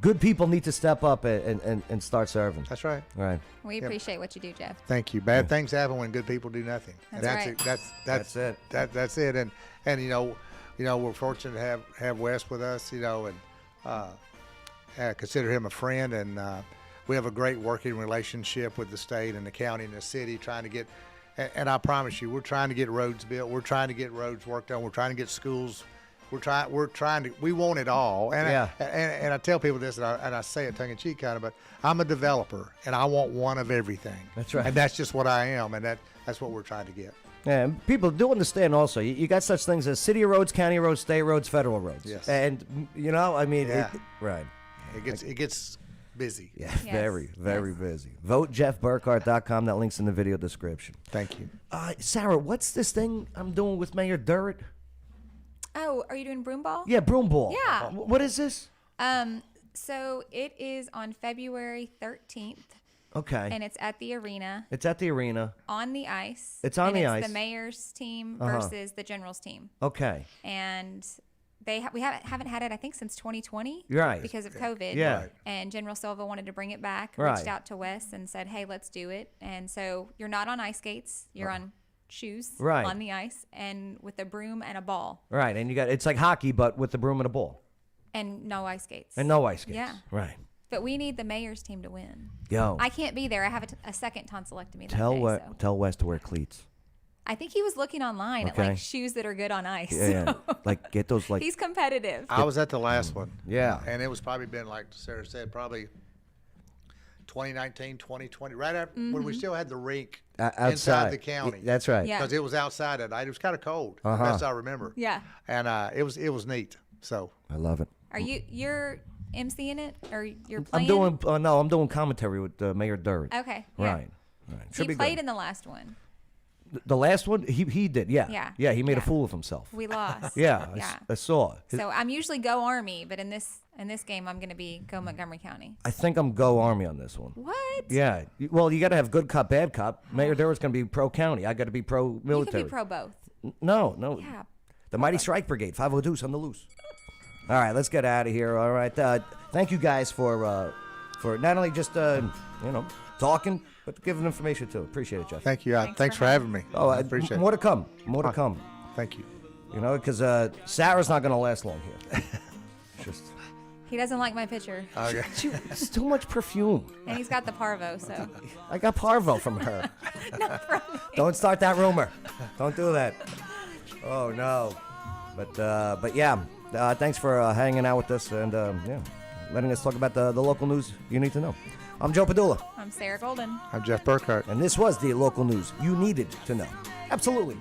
Good people need to step up and start serving. That's right. Right. We appreciate what you do, Jeff. Thank you. Bad things happen when good people do nothing. That's right. That's it. That's it. And we're fortunate to have Wes with us. And consider him a friend, and we have a great working relationship with the state and the county and the city, trying to get. And I promise you, we're trying to get roads built. We're trying to get roads worked on. We're trying to get schools. We're trying to. We want it all. And I tell people this, and I say it tongue in cheek kind of, but I'm a developer, and I want one of everything. That's right. And that's just what I am, and that's what we're trying to get. Yeah, and people do understand also. You got such things as city roads, county roads, state roads, federal roads. Yes. And right. It gets busy. Yeah, very busy. Vote JeffBurkhart.com. That link's in the video description. Thank you. Sarah, what's this thing I'm doing with Mayor Durrett? Oh, are you doing broom ball? Yeah, broom ball. Yeah. What is this? So it is on February 13th. Okay. And it's at the arena. It's at the arena. On the ice. It's on the ice. It's the mayor's team versus the general's team. Okay. And we haven't had it, I think, since 2020. Right. Because of COVID. Yeah. Right. And General Silva wanted to bring it back. Right. Reached out to Wes and said, hey, let's do it. And so you're not on ice skates. You're on shoes on the ice and with a broom and a ball. Right. And it's like hockey, but with the broom and a ball. And no ice skates. Yeah. Right. But we need the mayor's team to win. Yo. I can't be there. I have a second tonsillectomy Tell Wes to wear cleats. I think he was looking online at like shoes that are good on ice. Yeah. Like get those like. He's competitive. I was at the last one. Yeah. And it was probably been, like Sarah said, probably 2019, 2020, right after when we still had the rink inside the county. That's right. Because it was outside at night. It was kind of cold. Best I remember. Yeah. And it was neat. So I love it. Are you're emceeing it or you're playing? I'm doing commentary with Mayor Durrett. Okay. Right. He played in the last one. The last one, he did, yeah. Yeah, he made a fool of himself. We lost. Yeah. I saw. So I'm usually go Army, but in this game, I'm going to be go Montgomery County. I think I'm go Army on this one. What? Yeah. Well, you got to have good cop, bad cop. Mayor Durrett's going to be pro county. I got to be pro military. You can be pro both. No. Yeah. The Mighty Strike Brigade, 502 on the loose. All right, let's get out of here. All right. Thank you guys for not only just talking, but giving information too. Appreciate it, Jeff. Thank you. Thanks for having me. Oh, I appreciate it. More to come. More to come. Thank you. Because Sarah's not going to last long here. He doesn't like my picture. Okay. It's too much perfume. And he's got the parvo, so. I got parvo from her. Not from me. Don't start that rumor. Don't do that. Oh no. But yeah. Thanks for hanging out with us and yeah, letting us talk about the local news you need to know. I'm Joe Padula. I'm Sarah Golden. I'm Jeff Burkhart. And this was the local news you needed to know. Absolutely.